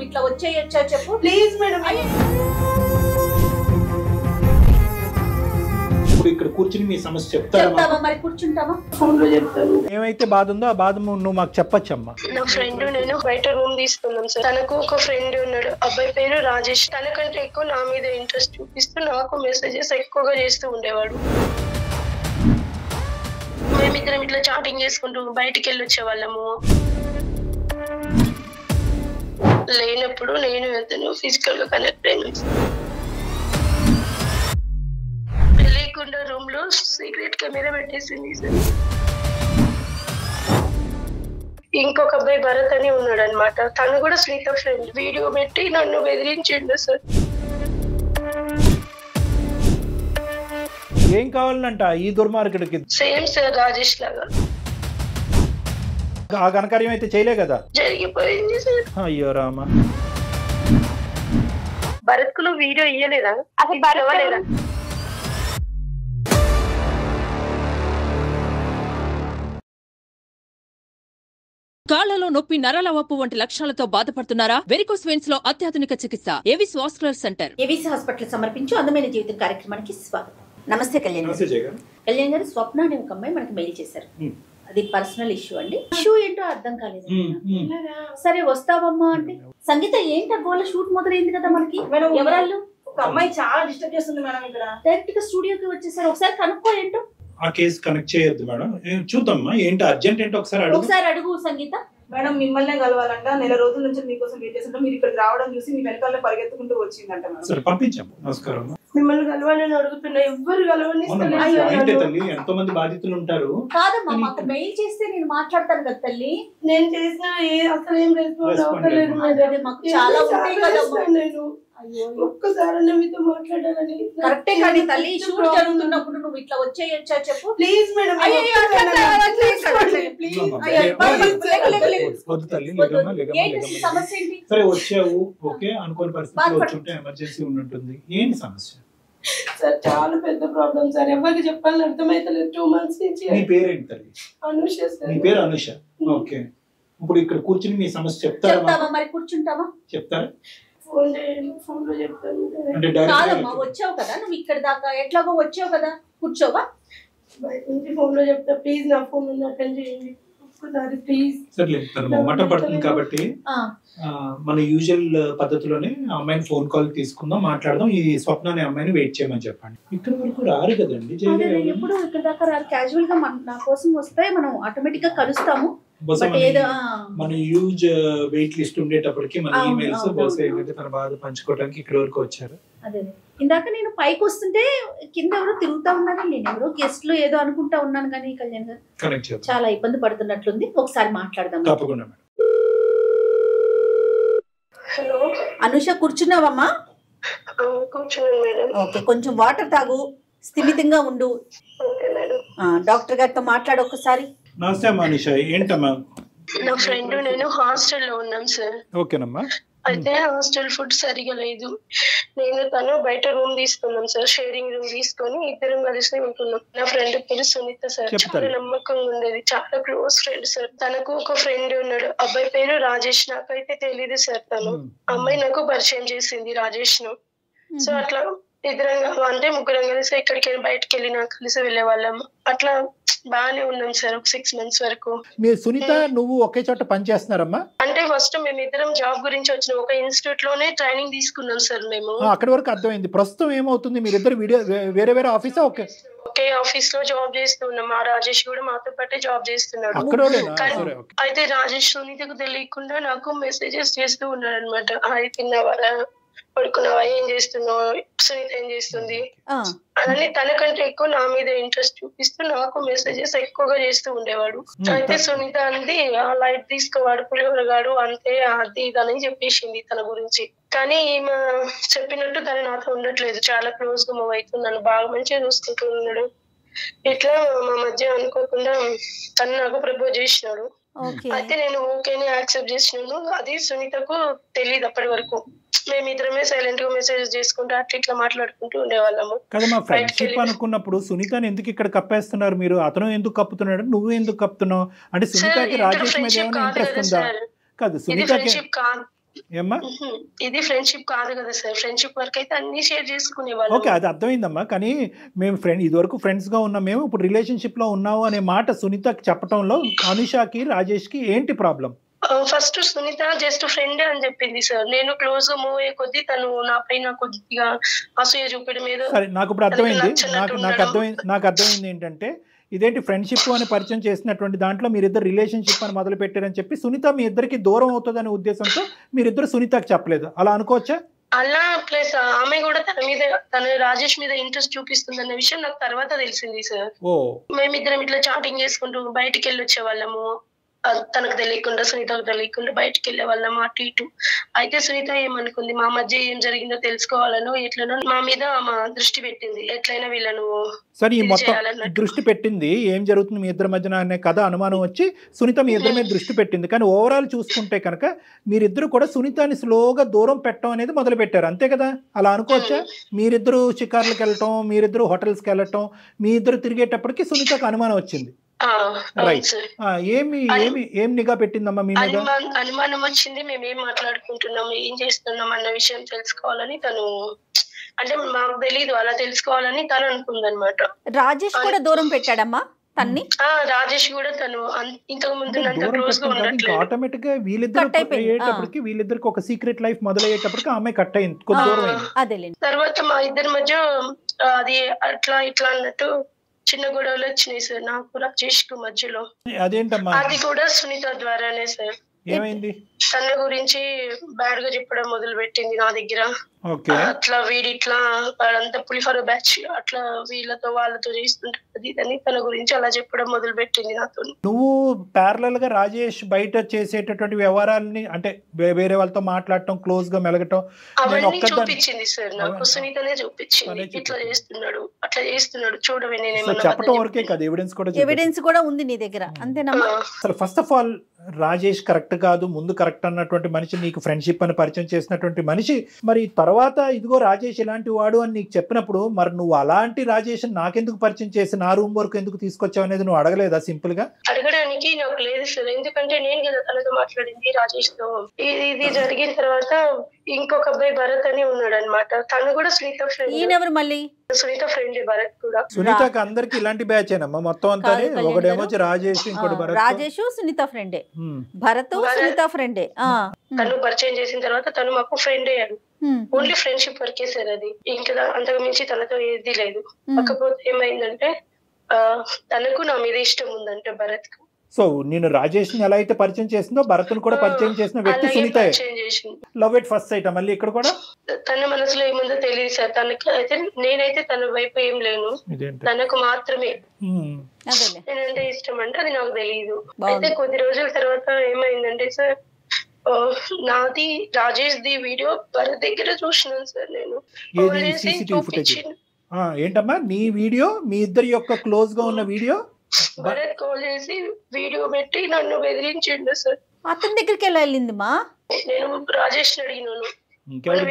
ఇట్లా వచ్చేయచ్చా చెప్పు please madam. ఇప్పుడు ఇక్కడ కూర్చుని మీ సమస్య చెప్తావా? మరి కూర్చుంటావా? ఫోన్ లో చెప్తాను. ఏమైతే బాధ ఉందో ఆ బాధ నువ్వు మాకు చెప్పొచ్చమ్మా. నా ఫ్రెండ్ నేను బయట రూమ్ తీసుకున్నాం సార్. తనకు ఒక ఫ్రెండ్ ఉన్నాడు, అబ్బాయి పేరు రాజేష్. తనకంటే ఎక్కువ నా మీద ఇంట్రెస్ట్ చూపిస్తూ నాకు మెసేజెస్ ఎక్కువగా చేస్తూ ఉండేవాడు. మేమిద్దరం ఇట్లా చాటింగ్ చేసుకుంటూ బయటికి వెళ్ళి వచ్చేవాళ్ళము. లేనప్పుడు నేను అతను ఫిజికల్ గా కనెక్ట్ అయినా. తెలియకుండా రూమ్ లో సీక్రెట్ కెమెరా పెట్టేసింది సార్. ఇంకొక అబ్బాయి భరత్ అని ఉన్నాడు అనమాట. తను కూడా స్వీట్ ఫ్రెండ్. వీడియో పెట్టి నన్ను బెదిరించిండు సార్. ఏం కావాలంట ఈ దుర్మార్గుడికి? సేమ్ సార్ రాజేష్ లాగా. ఆ ఘనకార్యం అయితే చేయలే కదా? జరిగిపోయింది సార్. అయ్యో రామ. భరత్ కు నువ్వు వీడియో ఇయ్యలేదా? అసలు భరవలేదా? కాళ్లలో నొప్పి, నరాల వాపు వంటి లక్షణాలతో బాధపడుతున్నారా? వెరికోస్ వెయిన్స్ లో అత్యాధునిక చికిత్స Avis vascular centre. AVC hospital సమర్పించు అందమైన జీవితం కార్యక్రమానికి స్వాగతం. నమస్తే కళ్యాణ్ గారు. కళ్యాణ్ గారు, స్వప్న అనే ఒక అమ్మాయి మనకి మెయిల్ చేశారు. అది పర్సనల్ ఇష్యూ అండి. ఇష్యూ ఏంటో అర్థం కాలేదు. సరే వస్తావమ్మా అంటే, సంగీత ఏంటి గోల, షూట్ మొదలైంది కదా మనకి. ఎవరాళ్ళు? ఒక అమ్మాయి చాలా డిస్టర్బ్ చేస్తుంది మేడం. ఇక్కడ డైరెక్ట్ గా స్టూడియోకి వచ్చేసారు. ఒకసారి కనుక్కో ఏంటో. ఆ కేసు కనెక్ట్ చేయొద్దు మేడం. చూద్దామా ఏంటి అర్జెంట్ ఏంటో ఒకసారి అడుగు సంగీత. మేడం మిమ్మల్నే కలవాలంట. నెల రోజుల నుంచి మీకోసం వెయిట్ చేస్తుంటే మీరు ఇక్కడికి రావడం చూసి మీ వెనకాల పరిగెత్తుకుంటూ వచ్చిందంట మేడం. సరే పంపించాము. నమస్కారం. మిమ్మల్ని కలవాలని అడుగుతున్నా, ఎవ్వరు కలవని. ఎంతో మంది బాధితులు ఉంటారు. కాదమ్మా, మాకు మెయిల్ చేస్తే నేను మాట్లాడతాను కదా తల్లి. నేను చేసిన అసలు ఏం రెస్పాన్స్ అవ్వలేదు మేడం. మాకు చాలా ఉంటాయి కదమ్మా. నేను ఒక్కసారి మీతో మాట్లాడాలని. కరెక్టే కానీ తల్లి, షూట్ జరుగుతున్నప్పుడు నువ్వు ఇట్లా వచ్చేయచ్చా చెప్పు ప్లీజ్ మేడం. సమస్య ఏంటి? సరే వచ్చావు, ఓకే. అనుకోని పరిస్థితుల్లో వచ్చుంటే ఎమర్జెన్సీ ఉంటుంది. ఏంటి సమస్య? సార్ చాలా పెద్ద ప్రాబ్లం సార్. ఎవరికి చెప్పాలని అర్థమైతలేదు. 2 months నుంచి. నీ పేరేంటి తల్లి? అనుష సార్. నీ పేరు అనుష. ఓకే. ఇప్పుడు ఇక్కడ కూర్చుని మీ సమస్య చెప్తావా? మరి కూర్చుంటావా? చెప్తారా? ఫోన్ లో చెప్తాను. కాదమ్మా, వచ్చావు కదా నువ్వు ఇక్కడ దాకా, ఎట్లాగో వచ్చావు కదా, కూర్చోవా? బయట నుంచి ఫోన్ లో చెప్తా. ప్లీజ్ నా ఫోన్ అటెండ్ చేయండి ఒక్కసారి ప్లీజ్. సరే తను మొమ్మట పడుతుంది కాబట్టి మన యూజువల్ పద్ధతిలోనే అమ్మాయిని ఫోన్ కాల్ తీసుకుందాం, మాట్లాడదాం. ఈ స్వప్న అనే అమ్మాయిని వెయిట్ చేయమని చెప్పండి. ఇక్కడ వరకు రారు కదండి. ఎప్పుడు ఇక్కడ దాకా రారు. క్యాజువల్ గా నా కోసం వస్తే మనం ఆటోమేటిక్ గా కలుస్తాము. మన యూజ్ వెయిట్ లిస్ట్ ఉండేటప్పటికి మన ఈమెయిల్స్ బహుశా ఏంటంటే తన బాధ పంచుకోవడానికి ఇక్కడ వరకు వచ్చారు. అదే ఇందాక నేను పైకి వస్తుంటే కింద ఎవరో తిరుగుతా ఉన్నారు. నేను ఎవరో గెస్ట్లు ఏదో అనుకుంటా ఉన్నాను కానీ కళ్యాణ్ గారు చాలా ఇబ్బంది పడుతున్నట్లుంది. ఒకసారి మాట్లాడదాం. తప్పకుండా మేడం. హలో అనుష, కూర్చున్నావమ్మా? కూర్చున్నాను మేడం. ఓకే, కొంచెం వాటర్ తాగు, స్థిమితంగా ఉండు. Okay madam. డాక్టర్ గారితో మాట్లాడు ఒకసారి. నమస్తే అమ్మా అనుష. ఏంటమ్మా? నా ఫ్రెండ్ నేను హాస్టల్లో ఉన్నాం సార్. ఓకేనమ్మా. అయితే హాస్టల్ ఫుడ్ సరిగా లేదు. నేను తను బయట రూమ్ తీసుకున్నాం సార్. షేరింగ్ రూమ్ తీసుకొని ఇద్దరం కలిసి ఉంటున్నాం. నా ఫ్రెండ్ పేరు సునీత సార్. చాలా నమ్మకంగా ఉండేది, చాలా క్లోజ్ ఫ్రెండ్ సార్. తనకు ఒక ఫ్రెండ్ ఉన్నాడు, అబ్బాయి పేరు రాజేష్. నాకైతే తెలీదు సార్. తను అమ్మాయి నాకు పరిచయం చేసింది రాజేష్ ను. సో అట్లా ఇద్దరం అంటే ముగ్గురం కలిసి ఎక్కడికైనా బయటకు వెళ్ళినా కలిసి వెళ్ళే వాళ్ళం. అట్లా బాగానే ఉన్నాం సార్ ఒక 6 months వరకు. మీరు సునీత నువ్వు ఒకే చోట పని చేస్తున్నారమ్మా? అంటే ఫస్ట్ మేము ఇద్దరం జాబ్ గురించి వచ్చిన ఒక ఇన్స్టిట్యూట్ లోనే ట్రైనింగ్ తీసుకున్నాం సార్ మేము. అక్కడి వరకు అర్థమైంది. ప్రస్తుతం ఏమవుతుంది? మీరిద్దరు వేరే వేరే ఆఫీసా? ఒకే ఆఫీస్ లో జాబ్ చేస్తున్నాం. ఆ రాజేష్ కూడా మాతో పాటే జాబ్ చేస్తున్నాడు. అయితే రాజేష్ సునీతకు తెలియకుండా నాకు మెసేజెస్ చేస్తూ ఉన్నాడు అనమాట. అది తిన్నావారా, పడుకున్నావా, ఏం చేస్తున్నావు, సునీత ఏం చేస్తుంది అని. తనకంటే ఎక్కువ నా మీద ఇంట్రెస్ట్ చూపిస్తూ నాకు మెసేజెస్ ఎక్కువగా చేస్తూ ఉండేవాడు. అయితే సునీత అంది, ఆ లైట్ తీసుకోవాడు, పులిహోరగాడు, అంతే, అది ఇదని చెప్పేసింది తన గురించి. కానీ ఈమె చెప్పినట్టు తను నాతో ఉండట్లేదు. చాలా క్లోజ్ గా మూవ్ అవుతుంది, నన్ను బాగా మంచిగా చూసుకుంటూ ఉన్నాడు. ఇట్లా మా మధ్య అనుకోకుండా తను నాకు ప్రపోజ్ చేసినాడు. అయితే నేను ఓకేని యాక్సెప్ట్ చేసినాను. అది సునీతకు తెలియదు అప్పటి వరకు. మేమిద్దరమే సైలెంట్ గా మెసేజ్ చేసుకుంటూ అట్లా ఇట్లా మాట్లాడుకుంటూ ఉండేవాళ్ళము. కదమ్మా, ఫ్రెండ్షిప్ అనుకున్నప్పుడు సునీతని ఎందుకు ఇక్కడ కప్పేస్తున్నారు మీరు? అతను ఎందుకు కప్పుతున్నాడు, నువ్వు ఎందుకు కప్పుతున్నావు? అంటే సునీతకి రాజేష్ మీద ఏమైనా ఇంట్రెస్ట్ ఉందా? కాదు, సునీతకి ఏమ్మా? ఇది ఫ్రెండ్షిప్ కాదు కదా సార్. ఫ్రెండ్షిప్ వరకు అయితే అన్ని షేర్ చేసుకునేవాళ్ళం. ఓకే, అది అర్థమైందమ్మా. కానీ మేము ఇదివరకు ఫ్రెండ్స్ గా ఉన్నాం, మేము ఇప్పుడు రిలేషన్షిప్ లో ఉన్నాము అనే మాట సునీతకి చెప్పడంలో అనుషాకి రాజేష్కి ఏంటి problem? First Sunitha just friend అని చెప్పింది సార్. నేను క్లోజ్ గా మూవ్ అయ్యే కొద్దీ తను నా పైన కొద్దిగా అసూయ చూపడం మీద. సరే, నాకు ఇప్పుడు అర్థమైంది. నాకు అర్థమైంది ఏంటంటే, ఇదేంటి ఫ్రెండ్షిప్ అని పరిచయం చేసినటువంటి దాంట్లో మీరిద్దరు రిలేషన్షిప్ అని మొదలు పెట్టారని చెప్పి సునీత మీ ఇద్దరికి దూరం అవుతుందనే ఉద్దేశంతో మీరిద్దరు సునీతకి చెప్పలేదు, అలా అనుకోవచ్చా? అలా ప్లస్ ఆమె కూడా తన రాజేష్ మీద ఇంట్రెస్ట్ చూపిస్తుందన్న విషయం నాకు తర్వాత తెలిసింది సార్. మేమిద్దరం ఇట్లా చాటింగ్ చేసుకుంటూ బయటికి వెళ్ళి వచ్చే వాళ్ళము. తనకు తెలియకుండా సునీతకు తెలియకుండా బయటికి వెళ్ళే వాళ్ళం అటు ఇటు. అయితే సునీత ఏమనుకుంది, మా మధ్య ఏం జరిగిందో తెలుసుకోవాలను ఎట్లనో మా మీద మా దృష్టి పెట్టింది. ఎట్లయినా వీళ్ళను సరే, ఈ మొత్తం దృష్టి పెట్టింది ఏం జరుగుతుంది మీ ఇద్దరి మధ్యన అనే కథ అనుమానం వచ్చి సునీత మీ ఇద్దరి మీద దృష్టి పెట్టింది. కానీ ఓవరాల్ చూసుకుంటే కనుక మీరిద్దరు కూడా సునీతని స్లోగా దూరం పెట్టడం అనేది మొదలు పెట్టారు, అంతే కదా? అలా అనుకోవచ్చా? మీరిద్దరు షికార్లకు వెళ్ళటం, మీరిద్దరు హోటల్స్కి వెళ్ళటం, మీ ఇద్దరు తిరిగేటప్పటికి సునీతకు అనుమానం వచ్చింది. ఏం నిఘా పెట్టిందమ్మా మీ మీద? అనుమానం వచ్చింది. మేము ఏం మాట్లాడుకుంటున్నాం, ఏం చేస్తున్నాం అన్న విషయం తెలుసుకోవాలని తను, అంటే మాకు తెలీదు, అలా తెలుసుకోవాలని తను అనుకుందనమాట. రాజేష్ కూడా దూరం పెట్టాడమ్మా తన్ని. రాజేష్ కూడా తను ఇంతకు ముందు ఆటోమేటిక్ గా వీళ్ళిద్దరికి ఒక సీక్రెట్ లైఫ్ మొదలయ్యేటప్పటికి ఆమె కట్ అయింది, కొంచెం దూరం అయింది. తర్వాత మా ఇద్దరి మధ్య అది అట్లా ఇట్లా అన్నట్టు చిన్న గొడవలు వచ్చినాయి సార్ నాకు రాజేష్ కు మధ్యలో. అదేంటమ్మా? అది కూడా సునీత ద్వారానే సార్. ఏమైంది? తన గురించి బ్యాడ్ గా చెప్పడం మొదలు పెట్టింది నా దగ్గర. అట్లా వీడి ఇట్లా అంతా పులిఫార బ్యాచ్ అట్లా వీళ్ళతో వాళ్ళతో చేస్తుంటది అని తన గురించి అలా చెప్పడం మొదలు పెట్టింది నాతో. నువ్వు ప్యారలల్ గా రాజేష్ బయట చేసేటటువంటి వ్యవహారాలని, అంటే వేరే వాళ్ళతో మాట్లాడటం, క్లోజ్ గా మెలగటం అవన్నీ చూపించింది సార్ నాకు. సునీతనే చూపించింది, ఇట్లా చేస్తున్నాడు అట్లా చేస్తున్నాడు చూడవే. నేను చెప్పడం వరకే కాదు, ఎవిడెన్స్ కూడా ఉంది నీ దగ్గర, అంతేనమ్మా? అసలు first of all Rajesh correct కాదు, ముందు కరెక్ట్ అన్నటువంటి మనిషి, నీకు ఫ్రెండ్షిప్ అని పరిచయం చేసినటువంటి మనిషి, మరి తర్వాత ఇదిగో రాజేష్ ఇలాంటి వాడు అని నీకు చెప్పినప్పుడు మరి నువ్వు అలాంటి రాజేష్ నాకెందుకు పరిచయం చేసి నా రూమ్ వరకు ఎందుకు తీసుకొచ్చావు అనేది నువ్వు అడగలేదా? సింపుల్ గా అడగడానికి నాకు లేదు సార్, ఎందుకంటే నేను కదా తనతో మాట్లాడింది రాజేష్ తో. ఇది జరిగిన తర్వాత ఇంకొక అబ్బాయి భరత్ అని ఉన్నాడు అనమాట, తను కూడా సునీత ఫ్రెండ్. మళ్ళీ సునీత ఫ్రెండ్ భరత్ కూడా. సునీతకి అందరికి ఇలాంటి బ్యాచ్ ఏనమ్మా మొత్తం అంతా? ఒకడేమో రాజేష్, ఇంకోటి భరత్. రాజేష్ సునీత ఫ్రెండే, భరత్ సునీత ఫ్రెండే. తను పరిచయం చేసిన తర్వాత తను మాకు ఫ్రెండ్ అయ్యాడు. ఓన్లీ ఫ్రెండ్షిప్ వరకే సార్ అది, ఇంకా అంతకు మించి తనతో ఏది లేదు. కాకపోతే ఏమైందంటే తనకు నా మీద ఇష్టం ఉందంటే భరత్ కు. సో నేను రాజేష్ ని ఎలా అయితే పరిచయం చేసిందో భరత్ ను కూడా పరిచయం చేసిన వ్యక్తి Sunitha. Love at first sight మళ్ళీ ఇక్కడ కూడా. తన మనసులో ఏముందో తెలియదు సార్ తనకి. అయితే నేనైతే తన వైపు ఏం లేను, తనకు మాత్రమే నేనంటే ఇష్టం అంటే అది నాకు తెలియదు. అయితే కొద్ది రోజుల తర్వాత ఏమైందంటే సార్, నాది రాజేష్ ది వీడియో భరత్ దగ్గర చూసినాను సార్ నేను. ఏంటమ్మా నీ వీడియో? మీ ఇద్దరి యొక్క క్లోజ్ గా ఉన్న వీడియో భరత్ కాల్ చేసి వీడియో పెట్టి నన్ను బెదిరించిండు సార్. అతని దగ్గరికి వెళ్ళింది మా. నేను రాజేష్ అడిగినాను,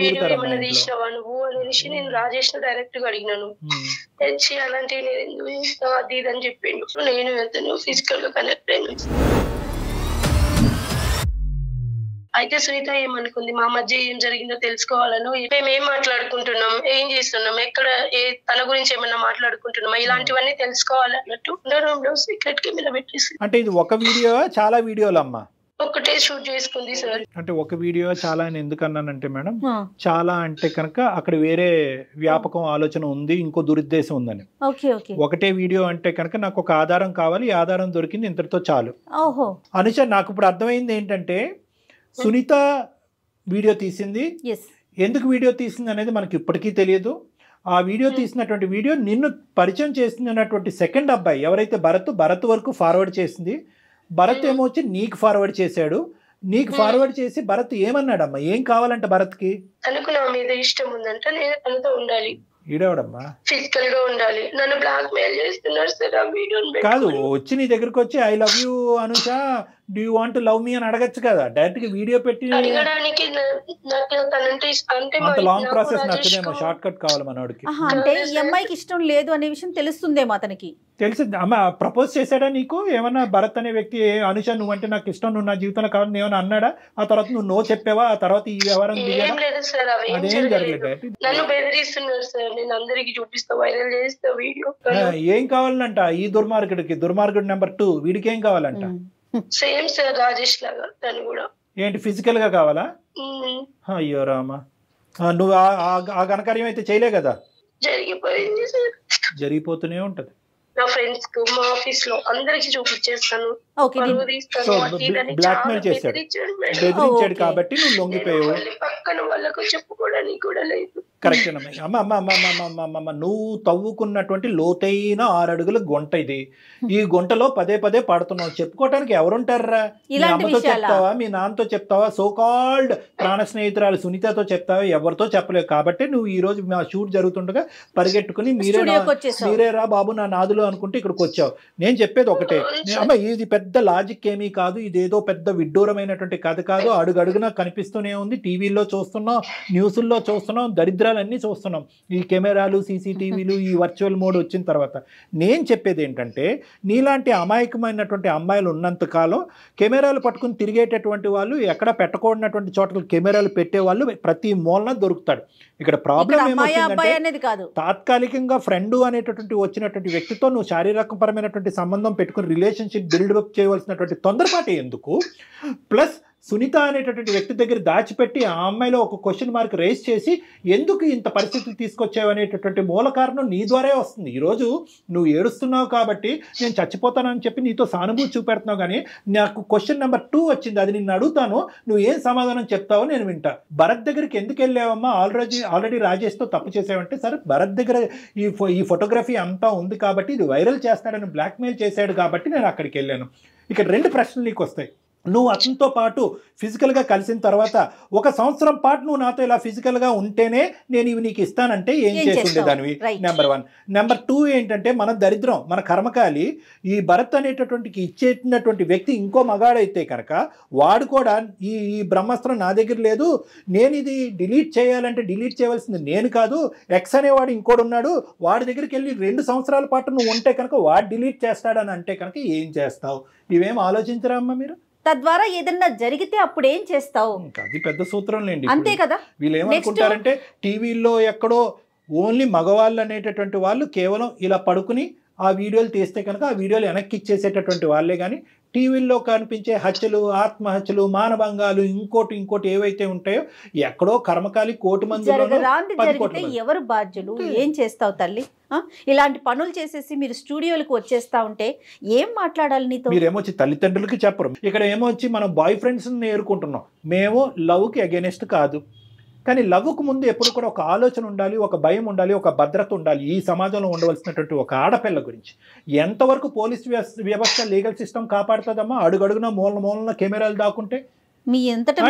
వీడియో ఏమన్నా తీసినావా నువ్వు అనేసి నేను రాజేష్ ను డైరెక్ట్ గా అడిగినాను. తెచ్చి అలాంటివి నేను ఎందుకు చేస్తావు అది ఇది అని చెప్పిండు. నేను అతను ఫిజికల్ గా కనెక్ట్ అయినా. అయితే సునీత ఏమనుకుంది, మా మధ్య ఏం జరిగిందో తెలుసుకోవాలను, మేము ఏం మాట్లాడుకుంటున్నాం, ఏం చేస్తున్నాం, ఎక్కడ తన గురించి ఏమన్నా మాట్లాడుకుంటున్నామా, ఇలాంటివన్నీ తెలుసుకోవాలి అన్నట్టు సీక్రెట్ కెమెరా పెట్టేసి. అంటే ఇది ఒక వీడియో చాలా వీడియోలు అమ్మా? ఒకటే షూట్ చేసుకుంది సార్. అంటే ఒక వీడియో చాలా అని ఎందుకు అన్నానంటే మేడం, చాలా అంటే కనుక అక్కడ వేరే వ్యాపకం ఆలోచన ఉంది, ఇంకో దురుద్దేశం ఉందని. ఒకటే వీడియో అంటే కనుక నాకు ఒక ఆధారం కావాలి, ఈ ఆధారం దొరికింది, ఇంతటితో చాలు. అనుష నాకు ఇప్పుడు అర్థమైంది ఏంటంటే సునీత వీడియో తీసింది, ఎందుకు వీడియో తీసింది అనేది మనకి ఇప్పటికీ తెలియదు. ఆ వీడియో తీసినటువంటి వీడియో నిన్ను పరిచయం చేసింది అన్నటువంటి సెకండ్ అబ్బాయి ఎవరైతే భరత్ వరకు ఫార్వర్డ్ చేసింది. భరత్ ఏమో వచ్చి నీకు ఫార్వర్డ్ చేశాడు. నీకు ఫార్వర్డ్ చేసి భరత్ ఏమన్నాడమ్మా, ఏం కావాలంటే భరత్కి? తనకు నా మీద ఇష్టం ఉందంటే నేను తనతో ఉండాలి, ఈడవడమ్మా ఫిజికల్ గా ఉండాలి. నన్ను బ్లాక్ మెయిల్ చేస్తున్నారు సార్ ఆ వీడియోని. కాదు, వచ్చి నీ దగ్గరకు వచ్చి I love you Anusha, do you want love మీ అని అడగచ్చు కదా, డైరెక్ట్ గా వీడియో పెట్టి. అంత లాంగ్ ప్రాసెస్ నచ్చదేమో, షార్ట్ కట్ కావాలి మనోడికి. అంటే ఈ అమ్మాయికి ఇష్టం లేదు అనే విషయం తెలుస్తుందేమో అతనికి. తెలిసింది అమ్మ. ప్రపోజ్ చేశాడా నీకు ఏమన్నా? భరత్ అనే వ్యక్తి అనుష నువ్వంటే నాకు ఇష్టం, నువ్వు నా జీవితంలో కావాలని ఏమైనా అన్నాడా? ఆ తర్వాత నువ్వు నో చెప్పావా? ఆ తర్వాత ఈ వ్యవహారం అదేం జరగలేదు. ఏం కావాలంట ఈ దుర్మార్గుడు నెంబర్ 2 వీడికి ఏం కావాలంట? సేమ్ సార్ రాజేష్ లాగా తను కూడా. ఏంటి ఫిజికల్ గా కావాలా? అయ్యో రామా, నువ్వు ఆ ఘనకార్యం అయితే చేయలే కదా? జరిగిపోయింది సార్. జరిగిపోతూనే ఉంటది. నా ఫ్రెండ్స్ కు, మా ఆఫీస్ లో అందరికి చూపించేస్తాను. బ్లాక్ మెయిల్ చేశాడు, బెదిరించాడు కాబట్టి నువ్వు లొంగిపోయావు. పక్కన వాళ్ళకు చెప్పుకోవడానికి కూడా లేదు. కరెక్ట్ అమ్మ. అమ్మ నువ్వు తవ్వుకున్నటువంటి లోతైన 6 అడుగుల గుంట ఇది. ఈ గుంటలో పదే పదే పడుతున్నావు, చెప్పుకోవటానికి ఎవరుంటారా? మీ అమ్మతో చెప్తావా, మీ నాన్నతో చెప్తావా, సోకాల్డ్ ప్రాణ స్నేహితురాలు సునీతతో చెప్తావా? ఎవరితో చెప్పలేవు. కాబట్టి నువ్వు ఈ రోజు మా షూట్ జరుగుతుండగా పరిగెట్టుకుని మీరేరా బాబు నా నాదులు అనుకుంటే ఇక్కడికి వచ్చావు. నేను చెప్పేది ఒకటే అమ్మ, ఇది పెద్ద లాజిక్ ఏమీ కాదు, ఇదేదో పెద్ద విడ్డూరమైనటువంటి కథ కాదు. అడుగడుగునా కనిపిస్తూనే ఉంది, టీవీల్లో చూస్తున్నాం, న్యూస్ల్లో చూస్తున్నాం, దరిద్రాలన్నీ చూస్తున్నాం. ఈ కెమెరాలు, సీసీటీవీలు, ఈ వర్చువల్ మోడ్ వచ్చిన తర్వాత నేను చెప్పేది ఏంటంటే, నీలాంటి అమాయకమైనటువంటి అమ్మాయిలు ఉన్నంతకాలం కెమెరాలు పట్టుకుని తిరిగేటటువంటి వాళ్ళు, ఎక్కడ పెట్టకూడనటువంటి చోట్ల కెమెరాలు పెట్టేవాళ్ళు ప్రతి మూలన దొరుకుతాడు. ఇక్కడ ప్రాబ్లం ఏమవుతుందంటే, తాత్కాలికంగా ఫ్రెండ్ అనేటటువంటి వచ్చినటువంటి వ్యక్తితో నువ్వు శారీరకపరమైనటువంటి సంబంధం పెట్టుకుని రిలేషన్షిప్ బిల్డప్ చేయవలసినటువంటి తొందరపాటు ఎందుకు? ప్లస్ సునీత అనేటటువంటి వ్యక్తి దగ్గర దాచిపెట్టి ఆ అమ్మాయిలో ఒక క్వశ్చన్ మార్క్ రేస్ చేసి ఎందుకు ఇంత పరిస్థితులు తీసుకొచ్చావు అనేటటువంటి మూల కారణం నీ ద్వారా వస్తుంది. ఈరోజు నువ్వు ఏడుస్తున్నావు కాబట్టి నేను చచ్చిపోతానని చెప్పి నీతో సానుభూతి చూపెడుతున్నావు, కానీ నాకు క్వశ్చన్ నెంబర్ 2 వచ్చింది, అది నిన్ను అడుగుతాను, నువ్వు ఏం సమాధానం చెప్తావో నేను వింటా. భరత్ దగ్గరికి ఎందుకు వెళ్ళావమ్మా? ఆల్రెడీ రాజేష్తో తప్పు చేసావంటే, సరే భరత్ దగ్గర ఈ ఫోటోగ్రఫీ అంతా ఉంది కాబట్టి ఇది వైరల్ చేస్తాడని బ్లాక్మెయిల్ చేశాడు కాబట్టి నేను అక్కడికి వెళ్ళాను. ఇక్కడ 2 ప్రశ్నలు నీకు వస్తాయి. నువ్వు అతనితో పాటు ఫిజికల్గా కలిసిన తర్వాత 1 సంవత్సరం పాటు నువ్వు నాతో ఇలా ఫిజికల్గా ఉంటేనే నేను ఇవి నీకు ఇస్తానంటే ఏం చేస్తుండే దానివి? నెంబర్ 1. నెంబర్ 2 ఏంటంటే, మన దరిద్రం, మన కర్మకాలి, ఈ భరత్ అనేటటువంటి ఇచ్చేటటువంటి వ్యక్తి ఇంకో మగాడైతే కనుక వాడు కూడా ఈ బ్రహ్మాస్త్రం నా దగ్గర లేదు, నేను ఇది డిలీట్ చేయాలంటే డిలీట్ చేయవలసింది నేను కాదు, ఎక్స్ అనేవాడు ఇంకోడు ఉన్నాడు, వాడి దగ్గరికి వెళ్ళి 2 సంవత్సరాల పాటు నువ్వు ఉంటే కనుక వాడు డిలీట్ చేస్తాడని అంటే కనుక ఏం చేస్తావు? ఇవేం ఆలోచించరా అమ్మ మీరు? తద్వారా ఏదన్నా జరిగితే అప్పుడు ఏం చేస్తావు? అది పెద్ద సూత్రం లేండి. అంతే కదా. వీళ్ళు ఏమనుకుంటారంటే, టీవీల్లో ఎక్కడో ఓన్లీ మగవాళ్ళు అనేటటువంటి వాళ్ళు కేవలం ఇలా పడుకుని ఆ వీడియోలు తీస్తే కనుక ఆ వీడియోలు వెనక్కి ఇచ్చేసేటటువంటి వాళ్ళే, కానీ టీవీల్లో కనిపించే హత్యలు, ఆత్మహత్యలు, మానభంగాలు, ఇంకోటి ఏవైతే ఉంటాయో ఎక్కడో కర్మకాలి కోటి మంది ఎవరు బాధ్యులు? ఏం చేస్తావు తల్లి? ఇలాంటి పనులు చేసేసి మీరు స్టూడియోలకు వచ్చేస్తా ఉంటే ఏం మాట్లాడాలి నీతో? మీరేమొచ్చి తల్లిదండ్రులకి చెప్పరు, ఇక్కడ ఏమొచ్చి మనం బాయ్ ఫ్రెండ్స్ నేర్చుకుంటున్నాం. మేము లవ్కి అగెనిస్ట్ కాదు, కానీ లవ్కు ముందు ఎప్పుడు కూడా ఒక ఆలోచన ఉండాలి, ఒక భయం ఉండాలి, ఒక భద్రత ఉండాలి. ఈ సమాజంలో ఉండవలసినటువంటి ఒక ఆడపిల్ల గురించి ఎంతవరకు పోలీస్ వ్యవస్థ, లీగల్ సిస్టమ్ కాపాడుతుందమ్మా? అడుగడుగున మూలన కెమెరాలు దాక్కుంటే మీ ఎంతట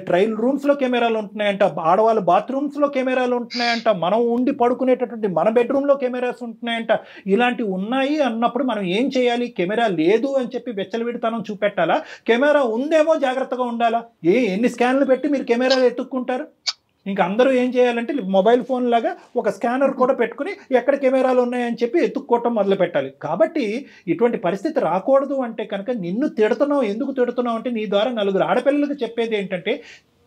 ట్రైల్ రూమ్స్ లో కెమెరాలు ఉంటున్నాయంట, ఆడవాళ్ళ బాత్రూమ్స్ లో కెమెరాలు ఉంటున్నాయంట, మనం ఉండి పడుకునేటటువంటి మన బెడ్రూమ్ లో కెమెరాస్ ఉంటున్నాయంట. ఇలాంటివి ఉన్నాయి అన్నప్పుడు మనం ఏం చేయాలి? కెమెరా లేదు అని చెప్పి వెచ్చలవిడితనం చూపెట్టాలా? కెమెరా ఉందేమో జాగ్రత్తగా ఉండాలా? ఎన్ని స్కాన్లు పెట్టి మీరు కెమెరాలు ఎత్తుక్కుంటారు? ఇంకా అందరూ ఏం చేయాలంటే మొబైల్ ఫోన్ లాగా ఒక స్కానర్ కూడా పెట్టుకుని ఎక్కడ కెమెరాలు ఉన్నాయని చెప్పి ఎత్తుక్కోవటం మొదలు పెట్టాలి. కాబట్టి ఇటువంటి పరిస్థితి రాకూడదు అంటే కనుక నిన్ను తిడుతున్నావు, ఎందుకు తిడుతున్నావు అంటే నీ ద్వారా 4 ఆడపిల్లలకు చెప్పేది ఏంటంటే,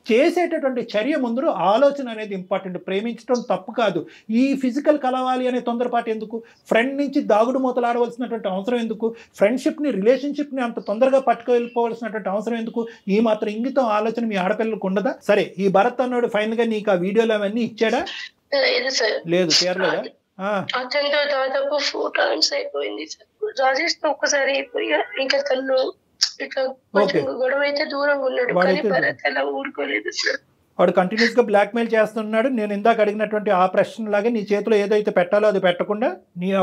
చేసేటటువంటి చర్య ముందు ఆలోచన అనేది ఇంపార్టెంట్. ప్రేమించడం తప్పు కాదు, ఈ ఫిజికల్ కలవాలి అనే తొందరపాటు ఎందుకు? ఫ్రెండ్ నుంచి దాగుడు మూతలాడవలసినటువంటి అవసరం ఎందుకు? ఫ్రెండ్షిప్ని, రిలేషన్షిప్ని అంత తొందరగా పట్టుకెళ్ళిపోవాల్సినటువంటి అవసరం ఎందుకు? ఈ మాత్రం ఇంగితం ఆలోచన మీ ఆడపిల్లలకు ఉండదా? సరే, ఈ భరత్ అన్నాడు ఫైనల్ గా నీకు ఆ వీడియోలు అవన్నీ ఇచ్చాడా? లేదు, తీరలేదా? అతనితో దాదాపు 4 times అయిపోయింది సార్. రాజేష్ తో ఒక్కసారి అయిపోయి ఇంకా తను ఇట్లా గొడవ అయితే దూరంగా ఉన్నాడు, కానీ భరత్ అలా ఊరుకోలేదు సార్. వాడు కంటిన్యూస్ గా బ్లాక్ మెయిల్ చేస్తున్నాడు. నేను ఇందాక అడిగినటువంటి ఆ ప్రశ్న లాగే నీ చేతిలో ఏదైతే పెట్టాలో అది పెట్టకుండా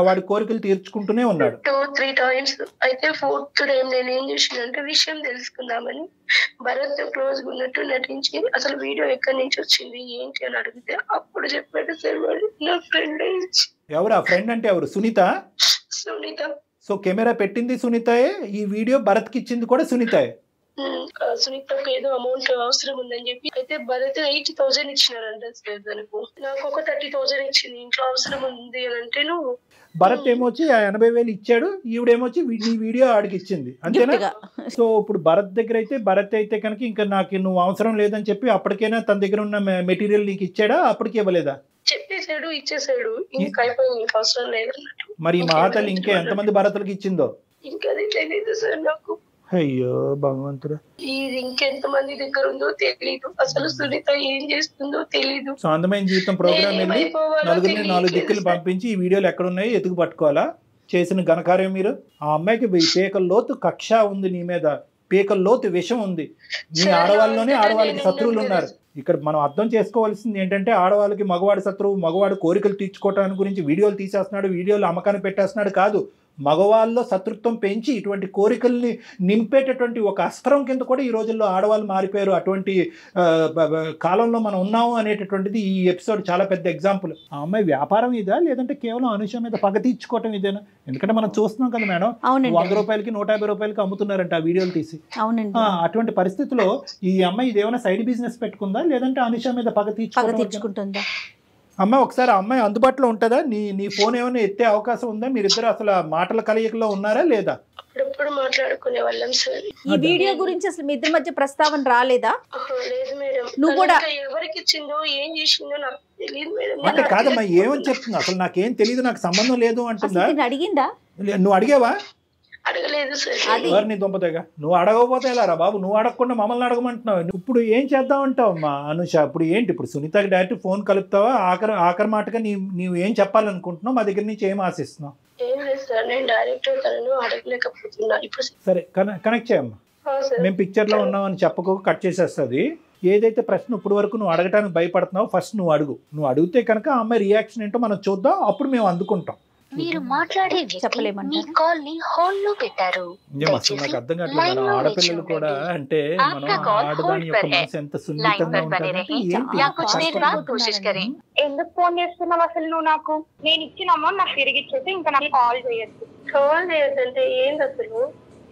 వాడి కోరికలు తీర్చుకుంటూనే ఉన్నాడు. 2-3 times. అయితే 4th time నేను ఏం చేసినంటే, విషయం తెలుసుకుందామని భరత్ క్లోజ్ ఉన్నట్టు నటించి అసలు వీడియో ఎక్కడి నుంచి వచ్చింది ఏంటి అని అడిగితే అప్పుడు చెప్పాడు సార్ వాడు నా ఫ్రెండ్. ఎవరు ఆ ఫ్రెండ్ అంటే? ఎవరు? సునీత. సో కెమెరా పెట్టింది సునీతయే, ఈ వీడియో భరత్కి ఇచ్చింది కూడా సునీతయే. సునీతకు ఏదో అమౌంట్ అవసరం ఉందని చెప్పి అయితే భరత్ 80,000 ఇచ్చినారంట సార్. తనకు నాకు ఒక 30,000 ఇచ్చింది. ఇంట్లో అవసరం ఉంది అని అంటే నువ్వు భరత్ ఏమొచ్చి 80,000 ఇచ్చాడు, ఈవిడేమొచ్చి నీ వీడియో ఆడికి ఇచ్చింది, అంతేనా? సో ఇప్పుడు భరత్ దగ్గర అయితే భరత్ అయితే కనుక ఇంకా నాకు నువ్వు అవసరం లేదని చెప్పి అప్పటికైనా తన దగ్గర ఉన్న మెటీరియల్ నీకు ఇచ్చాడా, అప్పటికి ఇవ్వలేదా? చెప్పేసాడు, ఇచ్చేసాడు, ఇంకా అయిపోయింది, ఇంకా అవసరం లేదన్నట్టు. మరి మహాతల్లి ఇంకా ఎంతమంది భరతులకి ఇచ్చిందో ఇంకా అది తెలీదు సార్ నాకు. అయ్యో భగవంతుడు, ఇది ఇంకెంత మంది దగ్గర ఉందో తెలీదు, అసలు సునీత ఏం చేస్తుందో తెలీదు. సో అందమైన జీవితం ప్రోగ్రామ్ వెళ్ళి నలుగురిని 4 దిక్కులు పంపించి ఈ వీడియోలు ఎక్కడున్నాయో ఎతుకు పట్టుకోవాలా? చేసిన ఘనకార్యం మీరు. ఆ అమ్మాయికి పీకల లోతు కక్ష ఉంది నీ మీద, పీకల లోతు విషం ఉంది. మీ ఆడవాళ్ళలోనే ఆడవాళ్ళకి శత్రువులు ఉన్నారు. ఇక్కడ మనం అర్థం చేసుకోవాల్సింది ఏంటంటే ఆడవాళ్ళకి మగవాడి శత్రువు, మగవాడు కోరికలు తీర్చుకోవటానికి గురించి వీడియోలు తీసేస్తున్నాడు, వీడియోలు అమ్మకాన్ని పెట్టేస్తున్నాడు కాదు, మగవాళ్ళలో శత్రుత్వం పెంచి ఇటువంటి కోరికల్ని నింపేటటువంటి ఒక అస్త్రం కింద కూడా ఈ రోజుల్లో ఆడవాళ్ళు మారిపోయారు. అటువంటి కాలంలో మనం ఉన్నాము అనేటటువంటిది ఈ ఎపిసోడ్ చాలా పెద్ద ఎగ్జాంపుల్. ఆ అమ్మాయి వ్యాపారం ఇదా లేదంటే కేవలం అనుష మీద పగ తీర్చుకోవటం ఇదేనా? ఎందుకంటే మనం చూస్తున్నాం కదా మేడం, 100 రూపాయలకి 150 రూపాయలకి అమ్ముతున్నారంట ఆ వీడియోలు తీసి. అటువంటి పరిస్థితిలో ఈ అమ్మాయి ఇదేమైనా సైడ్ బిజినెస్ పెట్టుకుందా లేదంటే అనుష మీద పగ తీర్చుకుంటుందా? అమ్మ ఒకసారి అమ్మాయి అందుబాటులో ఉంటుందా? నీ ఫోన్ ఏమైనా ఎత్తే అవకాశం ఉందా? మీరిద్దరు అసలు మాటల కలయికలో ఉన్నారా లేదా? అప్పుడప్పుడు మాట్లాడుకునే వాళ్ళం సార్. ఈ వీడియో గురించి అసలు మీ ఇద్దరి మధ్య ప్రస్తావన రాలేదా? లేదు మేడం. నువ్వు కూడా ఎవరికి ఇచ్చిందో ఏం చేసిందో నాకు తెలియదు మేడం. అంటే కాదమ్మా, ఏమని చెప్తున్నా? అసలు నాకేం తెలియదు, నాకు సంబంధం లేదు అంటుందా? అడిగిందా? నువ్వు అడిగావా? అడగలేదు సార్. నీ దుంపతేగా నువ్వు అడగకపోతే ఎలా రా బాబు? నువ్వు అడగకుండా మమ్మల్ని అడగమంటున్నావు. ఇప్పుడు ఏం చేద్దాం అంటావు అమ్మా అనుష? ఇప్పుడు ఏంటి? ఇప్పుడు సునీతకి డైరెక్ట్ ఫోన్ కలుపుతావా? ఆఖరి మాటగా నీవు ఏం చెప్పాలనుకుంటున్నావు? మా దగ్గర నుంచి ఏం ఆశిస్తున్నావు? ఏం లేదు సార్, నేను డైరెక్ట్ తనను అడగలేకపోతున్నా ఇప్పుడు. సరే కనెక్ట్ చేయమ్మా. మేము పిక్చర్లో ఉన్నామని చెప్పకు, కట్ చేసేస్తుంది. ఏదైతే ప్రశ్న ఇప్పుడు వరకు నువ్వు అడగటానికి భయపడుతున్నావు ఫస్ట్ నువ్వు అడుగు. నువ్వు అడిగితే కనుక ఆ అమ్మాయి రియాక్షన్ ఏంటో మనం చూద్దాం, అప్పుడు మేము అందుకుంటాం. మీరు మాట్లాడే వ్యక్తి మీ కాల్ ని హోల్డ్ లో పెట్టారు. అసలు నాకు అర్థం కావట్లేదు. మన ఆడపిల్లలు కూడా అంటే మనం ఆడదాని యొక్క మనసు ఎంత సున్నితంగా ఉంటుందంటే ఎందుకు ఫోన్ చేస్తున్నావు అసలు నువ్వు? నాకు నేను ఇచ్చిన అమౌంట్ నాకు తిరిగి ఇచ్చేసి ఇంకా నాకు కాల్ చేయొద్దు. కాల్ చేయొద్దంటే ఏంది అసలు?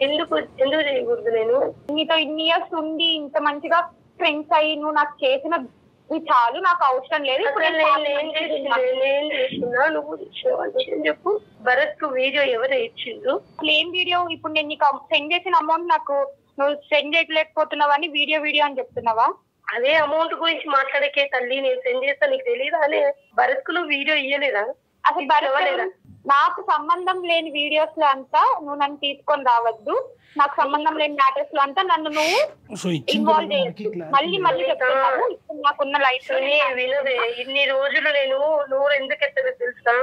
ఎందుకు చేయకూడదు? నేను నీతో ఇన్ని ఇయర్స్ ఉండి ఇంత మంచిగా ఫ్రెండ్స్ అయ్యి నువ్వు నాకు చేసిన చాలు, నాకు అవసరం లేదు. చెప్పు, భరత్ కు వీడియో ఎవరు ఇచ్చిండ్రు? ఏం వీడియో? ఇప్పుడు నేను నీకు సెండ్ చేసిన అమౌంట్ నాకు నువ్వు సెండ్ చేయలేకపోతున్నావని వీడియో అని చెప్తున్నావా? అదే అమౌంట్ గురించి మాట్లాడకే తల్లి, నేను సెండ్ చేస్తా నీకు తెలియదా? అనే భరత్ కు నువ్వు వీడియో ఇయ్యలేదా? అసలు భరత్ నాకు సంబంధం లేని వీడియోస్ లో అంతా నువ్వు నన్ను తీసుకొని రావద్దు. నాకు సంబంధం లేని మ్యాటర్స్ లో అంతా నన్ను నువ్వు ఇన్వాల్వ్ చేయొచ్చు. మళ్ళీ చెప్తున్నావు నాకున్న లైఫ్ వినదే. ఇన్ని రోజులు నేను నోరు ఎందుకు ఎత్తదో తెలుసా?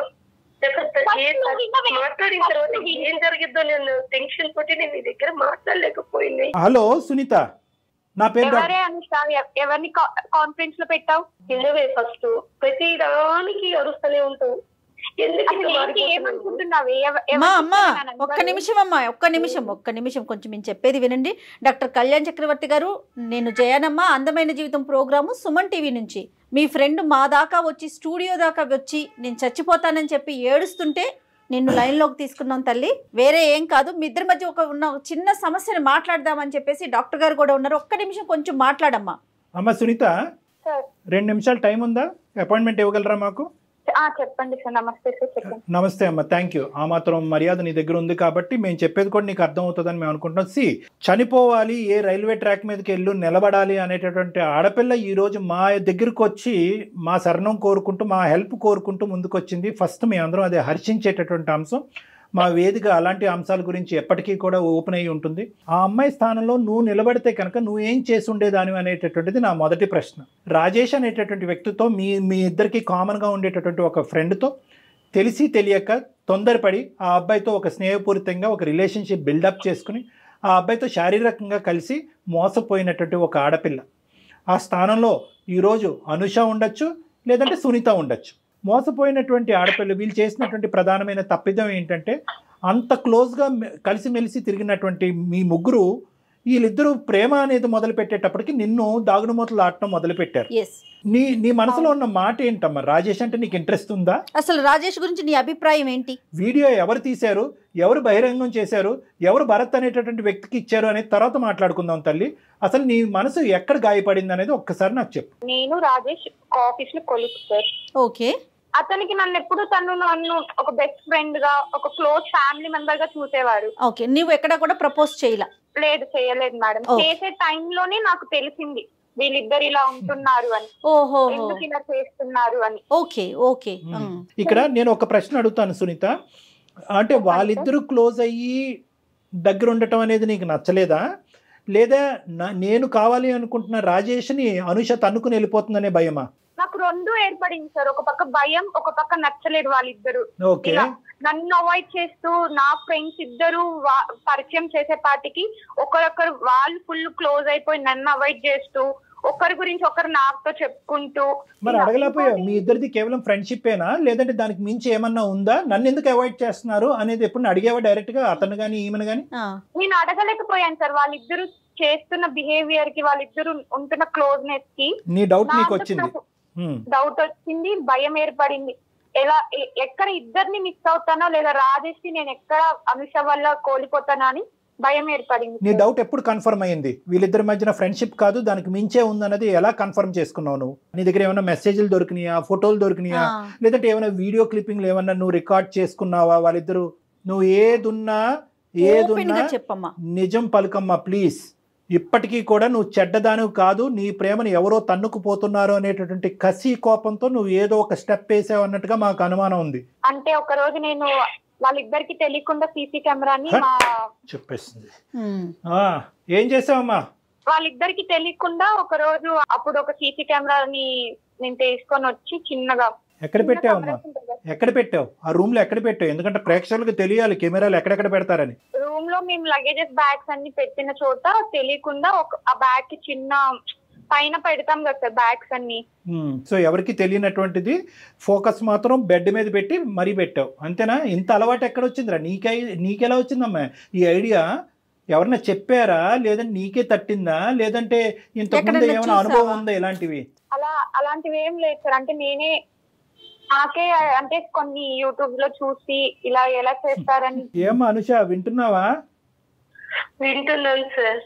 మాట్లాడిన తర్వాత ఏం జరిగిద్దో నేను టెన్షన్ తోటి నేను నీ దగ్గర మాట్లాడలేకపోయింది. హలో సునీత, నా పేరు ఎవరిని కాన్ఫరెన్స్ లో పెట్టావు? ఇన్నవే ఫస్ట్ ప్రతి దానికి అరుస్తూనే ఉంటావు. ఒక్క నిమిషం కొంచెం నేను చెప్పేది వినండి. డాక్టర్ కళ్యాణ్ చక్రవర్తి గారు, నేను జయానమ్మ అందమైన జీవితం ప్రోగ్రాము సుమన్ టీవీ నుంచి. మీ ఫ్రెండ్ మా దాకా వచ్చి స్టూడియో దాకా వచ్చి నేను చచ్చిపోతానని చెప్పి ఏడుస్తుంటే నిన్ను లైన్లోకి తీసుకున్నాం తల్లి, వేరే ఏం కాదు. మీ ఇద్దరి మధ్య ఉన్న చిన్న సమస్యను మాట్లాడదామని చెప్పేసి డాక్టర్ గారు కూడా ఉన్నారు. ఒక్క నిమిషం కొంచెం మాట్లాడమ్మా. అమ్మ సునీత, 2 నిమిషాలు టైం ఉందా? అపాయింట్మెంట్ ఇవ్వగలరా మాకు? చెప్పండి సార్. నమస్తే సార్, చెప్పండి. నమస్తే అమ్మ, థ్యాంక్ యూ. ఆ మాత్రం మర్యాద నీ దగ్గర ఉంది కాబట్టి మేము చెప్పేది కూడా నీకు అర్థం అవుతుందని మేము అనుకుంటున్నాం. చనిపోవాలి, ఏ రైల్వే ట్రాక్ మీదకి వెళ్ళి నిలబడాలి అనేటటువంటి ఆడపిల్ల ఈ రోజు మా దగ్గరకు వచ్చి మా శరణం కోరుకుంటూ మా హెల్ప్ కోరుకుంటూ ముందుకు వచ్చింది. ఫస్ట్ మేము అందరం అదే హర్షించేటటువంటి అంశం. మా వేదిక అలాంటి అంశాల గురించి ఎప్పటికీ కూడా ఓపెన్ అయ్యి ఉంటుంది. ఆ అమ్మాయి స్థానంలో నువ్వు నిలబడితే కనుక నువ్వేం చేసి ఉండేదాని అనేటటువంటిది నా మొదటి ప్రశ్న. రాజేష్ అనేటటువంటి వ్యక్తితో మీ ఇద్దరికి కామన్గా ఉండేటటువంటి ఒక ఫ్రెండ్తో తెలిసి తెలియక తొందరపడి ఆ అబ్బాయితో ఒక స్నేహపూరితంగా ఒక రిలేషన్షిప్ బిల్డప్ చేసుకుని ఆ అబ్బాయితో శారీరకంగా కలిసి మోసపోయినటువంటి ఒక ఆడపిల్ల. ఆ స్థానంలో ఈరోజు అనుష ఉండొచ్చు, లేదంటే సునీత ఉండొచ్చు. మోసపోయినటువంటి ఆడపిల్ల వీళ్ళు చేసినటువంటి ప్రధానమైన తప్పిదం ఏంటంటే అంత క్లోజ్గా కలిసిమెలిసి తిరిగినటువంటి మీ ముగ్గురు వీళ్ళిద్దరూ ప్రేమ అనేది మొదలు పెట్టేటప్పటికి నిన్ను దాగుడుమూతలు ఆడటం మొదలు పెట్టారు. నీ మనసులో ఉన్న మాట ఏంటమ్మా? రాజేష్ అంటే నీకు ఇంట్రెస్ట్ ఉందా? అసలు రాజేష్ గురించి నీ అభిప్రాయం ఏంటి? వీడియో ఎవరు తీశారు, ఎవరు బహిరంగం చేశారు, ఎవరు భరత్ అనేటటువంటి వ్యక్తికి ఇచ్చారు అనేది తర్వాత మాట్లాడుకుందాం తల్లి. అసలు నీ మనసు ఎక్కడ గాయపడింది అనేది ఒక్కసారి నాకు చెప్పు. నేను రాజేష్ ఆఫీస్ లో కొలీగ్ సార్. ఓకే. అతనికి నన్ను ఒక బెస్ట్ ఫ్రెండ్ గా, ఒక క్లోజ్ ఫ్యామిలీ మెంబర్ గా చూసేవాడు. ఓకే. నువ్వు ఎక్కడ కూడా ప్రపోజ్ చేయలా? లేదు, చేయలేదు మేడం. చేసే టైంలోనే నాకు తెలిసింది వీళ్ళిద్దరు ఇలా ఉంటున్నారు అని, ఎందుకు ఇలా చేస్తున్నారు అని. Okay okay. ఇక్కడ నేను ఒక ప్రశ్న అడుగుతాను సునీత, అంటే వాళ్ళిద్దరూ క్లోజ్ అయ్యి దగ్గర ఉండటం అనేది నీకు నచ్చలేదా, లేదా నేను కావాలి అనుకుంటున్న రాజేష్ని అనుష తన్నుకుని వెళ్ళిపోతుందనే భయమా? నాకు రెండు ఏర్పడింది సార్. ఒక పక్క భయం, ఒక పక్క నచ్చలేదు వాళ్ళిద్దరు. నన్ను అవాయిడ్ చేస్తూ నా ఫ్రెండ్స్ ఇద్దరు పరిచయం చేసే పాటికి ఒకరొకరు వాళ్ళు ఫుల్ క్లోజ్ అయిపోయి నన్ను అవాయిడ్ చేస్తూ, ఒకరి గురించి ఒకరు నాతో చెప్పుకుంటూ. మరి అడగలేకపోయా మీ ఇద్దరిది కేవలం ఫ్రెండ్షిప్ ఏనా, లేదంటే దానికి మించి ఏమన్నా ఉందా? నన్ను ఎందుకు అవాయిడ్ చేస్తున్నారు అనేది ఎప్పుడు అడిగేవా డైరెక్ట్ గా అతను గానీ ఈమెను గానీ? నేను అడగలేకపోయాను సార్. వాళ్ళిద్దరు చేస్తున్న బిహేవియర్ కి, వాళ్ళిద్దరు ఉంటున్న క్లోజ్నెస్ కి నీ డౌట్ నీకు వచ్చింది? డౌట్ వచ్చింది, భయం ఏర్పడింది. ఎక్కడ ఇద్దరిని మిస్ అవుతానో, లేదా రాజేష్ నేను ఎక్కడ అనుష వల్ల కోల్పోతానా అని భయం ఏర్పడింది. నీ డౌట్ ఎప్పుడు కన్ఫర్మ్ అయ్యింది? వీళ్ళిద్దరి మధ్యన ఫ్రెండ్షిప్ కాదు దానికి మించే ఉందన్నది ఎలా కన్ఫర్మ్ చేసుకున్నావు నువ్వు? నీ దగ్గర ఏమైనా మెసేజ్లు దొరికినాయా, ఫోటోలు దొరికినాయా, లేదంటే ఏమైనా వీడియో క్లిప్పింగ్లు ఏమన్నా నువ్వు రికార్డ్ చేసుకున్నావా? వాళ్ళిద్దరు నువ్వు ఏదున్నా చెప్పమ్మా, నిజం పలుకమ్మా ప్లీజ్. ఇప్పటికీ కూడా నువ్వు చెడ్డదానివి కాదు, నీ ప్రేమను ఎవరో తన్నుకుపోతున్నారు అనేటటువంటి కసి కోపంతో నువ్వు ఏదో ఒక స్టెప్ వేసావు అన్నట్టుగా మాకు అనుమానం ఉంది. అంటే ఒక రోజు నేను వాళ్ళిద్దరికి తెలియకుండా సీసీ కెమెరాని చెప్పేస్తుంది. ఏం చేసావమ్మా? వాళ్ళిద్దరికి తెలియకుండా ఒక రోజు అప్పుడు ఒక సీసీ కెమెరాని నేను తీసుకొని వచ్చి చిన్నగా. ఎక్కడ పెట్టావమ్మా? ఎక్కడ పెట్టావు? ఆ రూమ్ లో ఎక్కడ పెట్టావు? ఎందుకంటే ప్రేక్షకులకు తెలియాలి కెమెరాలు ఎక్కడెక్కడ పెడతారని. రూమ్ లో మేము లగేజెస్ బ్యాగ్స్ అన్ని పెట్టిన చోట తెలియకుండా ఆ బ్యాగ్ కి చిన్న పైన పెడతాం కదా సార్ బ్యాగ్స్ అన్ని. సో ఎవరికి తెలియనటువంటిది ఫోకస్ మాత్రం బెడ్ మీద పెట్టి మరీ పెట్టావు అంతేనా? ఇంత అలవాటు ఎక్కడ వచ్చిందిరా నీకెలా వచ్చిందమ్మా ఈ ఐడియా? ఎవరన్నా చెప్పారా, లేదంటే నీకే తట్టిందా, లేదంటే ఇంతకుముందు ఏమైనా అనుభవం ఉందా ఇలాంటివి? అలాంటివి ఏం లేదు సార్. అంటే నాకే అంటే కొన్ని యూట్యూబ్ లో చూసి ఇలా ఎలా చేస్తారని. ఏమా అనుష వింటున్నావా? వింటున్నాను సార్.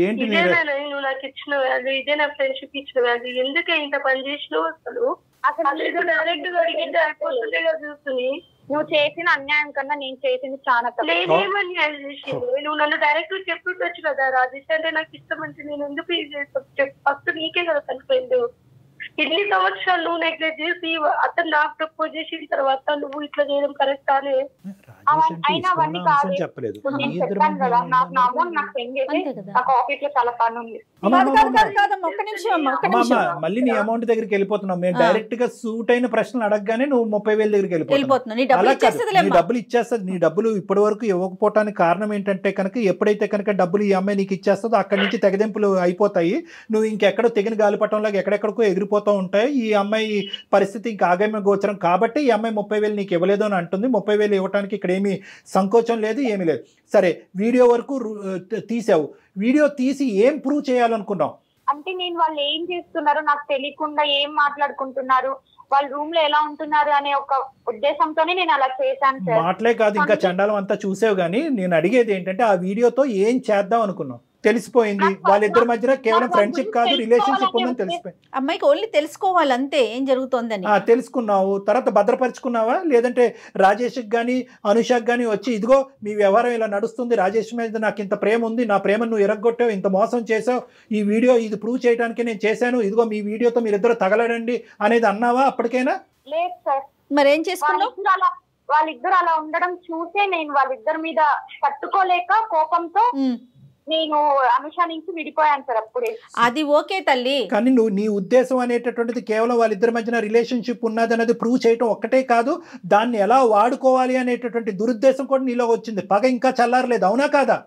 ఏంటి నువ్వు నాకు ఇచ్చిన వాల్యూ, ఇదే నా ఫ్రెండ్షిప్ ఇచ్చిన వాల్యూ. ఎందుకే ఇంత పని చేసినావు? అసలు డైరెక్ట్ గా అడిగితే అయిపోతుందే కదా చూసుకుని. నువ్వు చేసిన అన్యాయం కన్నా నేను చేసింది చాలా నేనేమన్యాయం చేసింది? నువ్వు నన్ను డైరెక్ట్ చెప్పుకోవచ్చు కదా, రాజేష్ అంటే నాకు ఇష్టం అంటే నేను ఎందుకు ఫస్ట్ నీకే కదా తన ఫ్రెండ్. ఇన్ని సంవత్సరాలు నువ్వు నెగ్లెక్ట్ చేసి అతను నాకు ప్రపోజ్ చేసిన తర్వాత నువ్వు ఇట్లా చేయడం కరెక్ట్ అనే? చెప్పలేదు. మళ్ళీ నీ అమౌంట్ దగ్గరికి వెళ్ళిపోతున్నావు. మేము డైరెక్ట్ గా సూట్ అయిన ప్రశ్నలు అడగగానే నువ్వు 30,000 దగ్గరికి వెళ్ళిపోతున్నావు. నీ డబ్బులు ఇచ్చేస్తుంది. నీ డబ్బులు ఇప్పటి వరకు ఇవ్వకపోవటానికి కారణం ఏంటంటే కనుక ఎప్పుడైతే కనుక డబ్బులు ఈ అమ్మాయి నీకు ఇచ్చేస్తుందో అక్కడి నుంచి తెగదెంపులు అయిపోతాయి. నువ్వు ఇంకెక్కడో తెగిన గాలిపటంలాగా ఎక్కడెక్కడికో ఎగిరిపోతూ ఉంటాయి. ఈ అమ్మాయి పరిస్థితి ఇంకా ఆగమ్య గోచరం కాబట్టి ఈ అమ్మాయి 30,000 నీకు ఇవ్వలేదు అని అంటుంది. 30,000 ఇవ్వడానికి ఇక్కడ ఏమీ సంకోచం లేదు, ఏమీ లేదు. సరే, వీడియో వరకు తీసావు. వీడియో తీసి ఏం ప్రూవ్ చేయాలనుకున్నావు? అంటే నేను వాళ్ళు ఏం చేస్తున్నారో నాకు తెలియకుండా ఏం మాట్లాడుకుంటున్నారు, వాళ్ళ రూమ్ లో ఎలా ఉంటున్నారు అనే ఒక ఉద్దేశంతోనే నేను అలా చేశాను సార్. మాటలే కాదు ఇంకా చండాలం అంతా చూసావు. కానీ నేను అడిగేది ఏంటంటే ఆ వీడియోతో ఏం చేద్దాం అనుకున్నావు? తెలిసిపోయింది వాళ్ళిద్దరి మధ్యన కేవలం ఫ్రెండ్షిప్ కాదు రిలేషన్షిప్ ఉందని తెలిసిపోయింది. అమ్మాయికి ఓన్లీ తెలుసుకోవాలి అంతే ఏం జరుగుతోందని. తెలుసుకున్నావు, తర్వాత భద్రపరుచుకున్నావా? లేదంటే రాజేష్కి కానీ అనుషకి కానీ వచ్చి ఇదిగో మీ వ్యవహారం ఇలా నడుస్తుంది, రాజేష్ మీద నాకు ఇంత ప్రేమ ఉంది, నా ప్రేమ నువ్వు ఎరగొట్టావు, ఇంత మోసం చేసావు, ఈ వీడియో ఇది ప్రూవ్ చేయడానికి నేను చేశాను, ఇదిగో మీ వీడియోతో మీరిద్దరు తగలడండి అనేది అన్నావా అప్పటికైనా? లేదు సార్. మరేం చేసుకున్నావు? వాళ్ళిద్దరు అలా ఉండడం చూసే నేను వాళ్ళిద్దరి మీద తట్టుకోలేక కోపంతో నేను అనుష నుంచి విడిపోయాను సార్ అప్పుడే. అది ఓకే తల్లి, కానీ నువ్వు నీ ఉద్దేశం అనేటటువంటిది కేవలం వాళ్ళిద్దరి మధ్యన రిలేషన్షిప్ ఉన్నది అనేది ప్రూవ్ చేయటం ఒక్కటే కాదు, దాన్ని ఎలా వాడుకోవాలి అనేటటువంటి దురుద్దేశం కూడా నీలో వచ్చింది. పగ ఇంకా చల్లారలేదు, అవునా కాదా?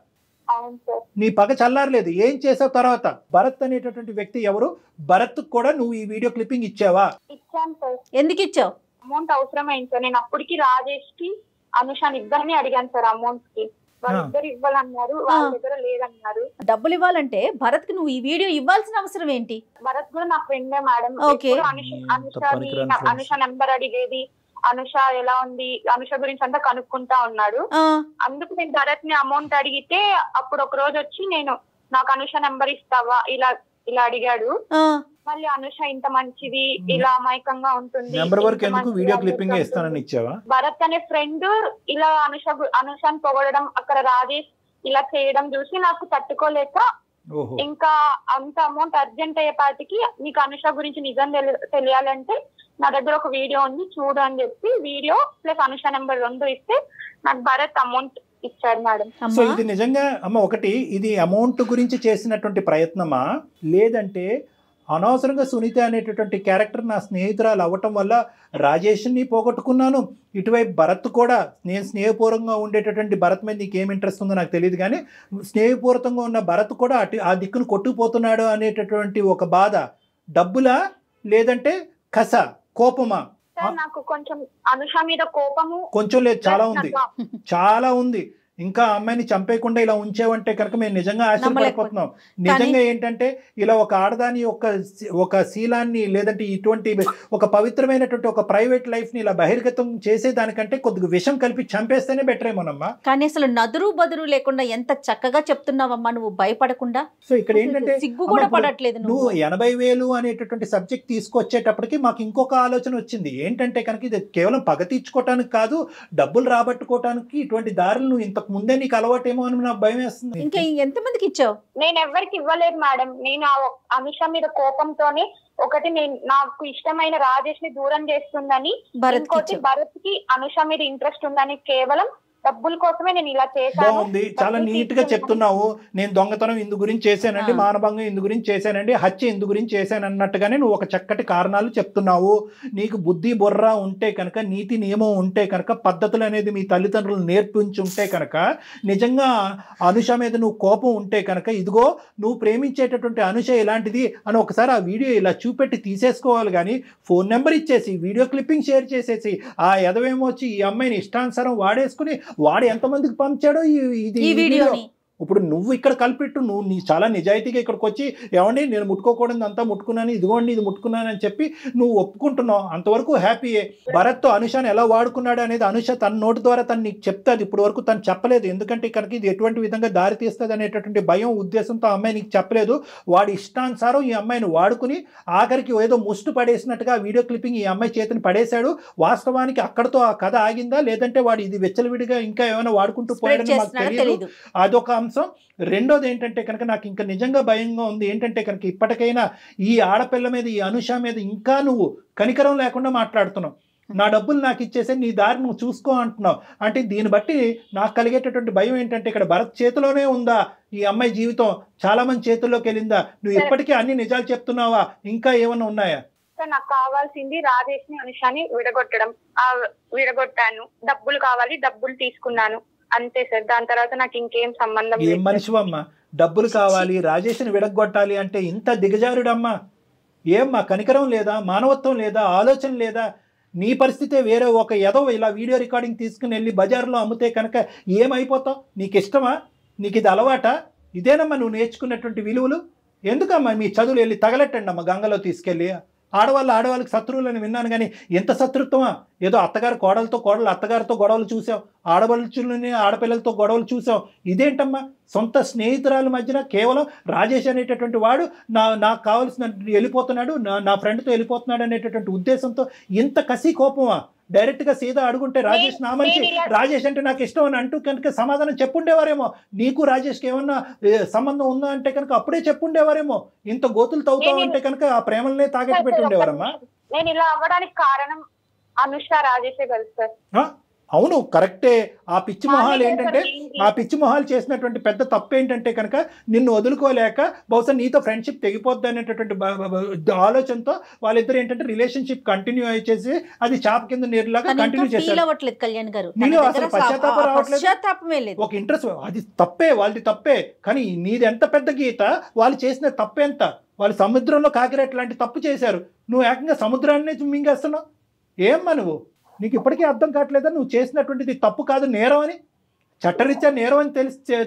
అవును సార్. నీ పగ చల్లారలేదు. ఏం చేసావు తర్వాత? భరత్ అనేటటువంటి వ్యక్తి ఎవరు? భరత్ కూడా నువ్వు ఈ వీడియో క్లిప్పింగ్ ఇచ్చావా? ఇచ్చాను సార్. ఎందుకు ఇచ్చావు? అమౌంట్ అవసరమైంది సార్. నేను అప్పటికి రాజేష్ కి అనుషాని ఇద్దరిని అడిగాను సార్ అమౌంట్ కి. వాళ్ళిద్దరు ఇవ్వాలన్నారు, వాళ్ళ దగ్గర లేదన్నారు. డబ్బులు ఇవ్వాలంటే భరత్ కి నువ్వు ఈ వీడియో ఇవ్వాల్సిన అవసరం ఏంటి? భరత్ కూడా నా ఫ్రెండే మేడం. అనుష నెంబర్ అడిగేది, అనుష ఎలా ఉంది, అనుష గురించి అంతా కనుక్కుంటా ఉన్నాడు. అందుకు నేను భరత్ ని అమౌంట్ అడిగితే అప్పుడు ఒక రోజు వచ్చి నాకు అనుష నెంబర్ ఇస్తావా ఇలా ఇలా అడిగాడు. మళ్ళీ అనుష ఇంత మంచిది, ఇలా అమాయకంగా ఉంటుంది, భరత్ అనే ఫ్రెండ్ ఇలా అనుషని పొగడడం, అక్కడ రాజేష్ ఇలా చేయడం చూసి నాకు తట్టుకోలేక ఇంకా అంత అమౌంట్ అర్జెంట్ అయ్యేపాటికి నీకు అనుష గురించి నిజం తెలియాలంటే నా దగ్గర ఒక వీడియో ఉంది చూడు అని చెప్పి వీడియో ప్లస్ అనుష నెంబర్ 2 ఇస్తే నాకు భరత్ అమౌంట్ ఇచ్చాడు మేడం. సో ఇది నిజంగా అమ్మ ఒకటి, ఇది అమౌంట్ గురించి చేసినటువంటి ప్రయత్నమా, లేదంటే అనవసరంగా సునీత అనేటటువంటి క్యారెక్టర్ నా స్నేహితురాలు అవ్వటం వల్ల రాజేష్ని పోగొట్టుకున్నాను, ఇటువైపు భరత్ కూడా, నేను స్నేహపూర్వకంగా ఉండేటటువంటి భరత్ మీద నీకు ఏం ఇంట్రెస్ట్ ఉందో నాకు తెలియదు కానీ స్నేహపూర్వకంగా ఉన్న భరత్ కూడా ఆ దిక్కును కొట్టుకుపోతున్నాడు అనేటటువంటి ఒక బాధ, డబ్బులా లేదంటే కస, కోపమా? నాకు కొంచెం అనుష మీద కోపము కొంచెం లేదు, చాలా ఉంది, చాలా ఉంది. ఇంకా అమ్మాయిని చంపేయకుండా ఇలా ఉంచేవంటే కనుక మేము నిజంగా ఆశ్చర్యపడిపోతున్నాం. నిజంగా ఏంటంటే ఇలా ఒక ఆడదాని ఒక శీలాన్ని లేదంటే ఇటువంటి ఒక పవిత్రమైనటువంటి ఒక ప్రైవేట్ లైఫ్ ని ఇలా బహిర్గతం చేసేదానికంటే కొద్దిగా విషం కలిపి చంపేస్తేనే బెటర్ ఏమోనమ్మా. కానీ అసలు నదురు బదురు లేకుండా ఎంత చక్కగా చెప్తున్నావమ్మా నువ్వు, భయపడకుండా. సో ఇక్కడ ఏంటంటే సిగ్గు కూడా పడట్లేదు. నువ్వు 80,000 అనేటటువంటి సబ్జెక్ట్ తీసుకొచ్చేటప్పటికి మాకు ఇంకొక ఆలోచన వచ్చింది. ఏంటంటే కనుక ఇది కేవలం పగ తీర్చుకోవటానికి కాదు, డబ్బులు రాబట్టుకోవటానికి ఇటువంటి దారులు నువ్వు ఇంత ముందే నీకు అలవాటేమో అని నాకు భయం వేస్తుంది. ఇంకా ఎంతమందికి ఇచ్చావు? నేను ఎవరికి ఇవ్వలేదు మేడం. నేను అనుష మీద కోపంతోనే ఒకటి నాకు ఇష్టమైన రాజేష్ ని దూరం చేస్తుందని, ఇంకోటి భరత్ కి అనుష మీద ఇంట్రెస్ట్ ఉందని కేవలం డబ్బుల కోసమే నేను ఇలా చేశాను. బాగుంది, చాలా నీట్ గా చెప్తున్నావు. నేను దొంగతనం ఇందు గురించి చేశానండి, మానభంగం ఇందు గురించి చేశానండి, హత్య ఇందు గురించి చేశాను అన్నట్టుగానే నువ్వు ఒక చక్కటి కారణాలు చెప్తున్నావు. నీకు బుద్ధి బుర్ర ఉంటే కనుక, నీతి నియమం ఉంటే కనుక, పద్ధతులు అనేది మీ తల్లిదండ్రులు నేర్పించి ఉంటే కనుక, నిజంగా అనుష మీద నువ్వు కోపం ఉంటే కనుక, ఇదిగో నువ్వు ప్రేమించేటటువంటి అనుష ఇలాంటిది అని ఒకసారి ఆ వీడియో ఇలా చూపెట్టి తీసేసుకోవాలి. కానీ ఫోన్ నెంబర్ ఇచ్చేసి వీడియో క్లిప్పింగ్ షేర్ చేసేసి ఆ ఎదవేమో వచ్చి ఈ అమ్మాయిని ఇష్టానుసారం వాడేసుకుని వాడు ఎంతమందికి పంపించాడో ఈ వీడియోని. ఇప్పుడు నువ్వు ఇక్కడ కలిపెట్టు, నువ్వు చాలా నిజాయితీగా ఇక్కడికి వచ్చి ఏమండి నేను ముట్టుకోకూడదు అంతా ముట్టుకున్నాను, ఇదిగోండి ఇది ముట్టుకున్నాను అని చెప్పి నువ్వు ఒప్పుకుంటున్నావు, అంతవరకు హ్యాపీయే. భరత్తో అనుషని ఎలా వాడుకున్నాడు అనేది అనుష తన నోటి ద్వారా తను నీకు చెప్తాది. ఇప్పుడు వరకు తను చెప్పలేదు, ఎందుకంటే ఇక్కడికి ఇది ఎటువంటి విధంగా దారి తీస్తుంది అనేటటువంటి భయం ఉద్దేశంతో అమ్మాయి నీకు చెప్పలేదు. వాడి ఇష్టానుసారం ఈ అమ్మాయిని వాడుకుని ఆఖరికి ఏదో ముష్టి పడేసినట్టుగా వీడియో క్లిప్పింగ్ ఈ అమ్మాయి చేతిని పడేశాడు. వాస్తవానికి అక్కడతో ఆ కథ ఆగిందా, లేదంటే వాడు ఇది వెచ్చలవిడిగా ఇంకా ఏమైనా వాడుకుంటూ పోయాడని మాకు తెలియదు. అదొక అంశం. రెండోది ఏంటంటే కనుక నాకు ఇంకా నిజంగా భయంగా ఉంది ఏంటంటే కనుక, ఇప్పటికైనా ఈ ఆడపిల్ల మీద, ఈ అనుష మీద ఇంకా నువ్వు కనికరం లేకుండా మాట్లాడుతున్నావు. నా డబ్బులు నాకు ఇచ్చేసే, నీ దారి నువ్వు చూసుకో అంటున్నావు. అంటే దీన్ని బట్టి నాకు కలిగేటటువంటి భయం ఏంటంటే, ఇక్కడ భరత్ చేతిలోనే ఉందా ఈ అమ్మాయి జీవితం, చాలా మంది చేతుల్లోకి వెళ్ళిందా? నువ్వు ఇప్పటికీ అన్ని నిజాలు చెప్తున్నావా, ఇంకా ఏమన్నా ఉన్నాయా? నాకు కావాల్సింది రాజేష్ ని అనుషని విడగొట్టాను, డబ్బులు కావాలి, డబ్బులు తీసుకున్నాను, అంతే సార్. దాని తర్వాత నాకు ఇంకేం సంబంధం. ఏం మనిషివమ్మా, డబ్బులు కావాలి, రాజేష్ని విడగొట్టాలి అంటే ఇంత దిగజారుడమ్మా? ఏమ్మా కనికరం లేదా, మానవత్వం లేదా, ఆలోచన లేదా? నీ పరిస్థితే వేరే. ఒక ఎదవ ఇలా వీడియో రికార్డింగ్ తీసుకుని వెళ్ళి బజార్లో అమ్మితే కనుక ఏమైపోతావు? నీకు ఇష్టమా? నీకు ఇది అలవాటా? ఇదేనమ్మా నువ్వు నేర్చుకున్నటువంటి విలువలు? ఎందుకమ్మా మీ చదువులు వెళ్ళి తగలెట్టండి అమ్మ గంగలో తీసుకెళ్ళి. ఆడవాళ్ళకి శత్రువులని విన్నాను కానీ ఎంత శత్రుత్వమా? ఏదో అత్తగారు కోడలు అత్తగారితో గొడవలు చూసాం, ఆడపడుచులని ఆడపిల్లలతో గొడవలు చూసాం. ఇదేంటమ్మా సొంత స్నేహితురాల మధ్యన కేవలం రాజేష్ అనేటటువంటి వాడు నాకు కావాల్సిన వెళ్ళిపోతున్నాడు, నా ఫ్రెండ్తో వెళ్ళిపోతున్నాడు అనేటటువంటి ఉద్దేశంతో ఇంత కసి కోపమా? డైరెక్ట్గా సీదా అడుగుంటే రాజేష్ నా మనిషి, రాజేష్ అంటే నాకు ఇష్టం అని అంటూ కనుక సమాధానం చెప్పుండేవారేమో. నీకు రాజేష్కి ఏమన్నా సంబంధం ఉందా అంటే కనుక అప్పుడే చెప్పుండేవారేమో. ఇంత గోతులు తవ్వుతావు అంటే కనుక ఆ ప్రేమలనే తాగట్టు పెట్టి ఉండేవారమ్మా. నేను ఇలా అవ్వడానికి కారణం అనుష రాజేషే కదా సార్. అవును కరెక్టే. ఆ పిచ్చి మొహాలు ఏంటంటే, ఆ పిచ్చి మొహాలు చేసినటువంటి పెద్ద తప్పు ఏంటంటే కనుక నిన్ను వదులుకోలేక బహుశా నీతో ఫ్రెండ్షిప్ తెగిపోద్ది అనేటటువంటి ఆలోచనతో వాళ్ళిద్దరు ఏంటంటే రిలేషన్షిప్ కంటిన్యూ అయ్యేసి అది చాప కింద నీరులాగా కంటిన్యూ చేశారు. నీలో అసలు పశ్చాత్తాపం రావట్లేదు, ఒక ఇంట్రెస్ట్. అది తప్పే, వాళ్ళది తప్పే. కానీ నీది ఎంత పెద్ద గీత, వాళ్ళు చేసిన తప్పు ఎంత? వాళ్ళు సముద్రంలో కాకిరెట్ లాంటి తప్పు చేశారు, నువ్వు ఏకంగా సముద్రాన్ని మింగేస్తున్నావు. ఏమ్మా నువ్వు, నీకు ఇప్పటికీ అర్థం కావట్లేదా నువ్వు చేసినటువంటిది తప్పు కాదు, నేరం అని? చట్టరీత్యా నేరం అని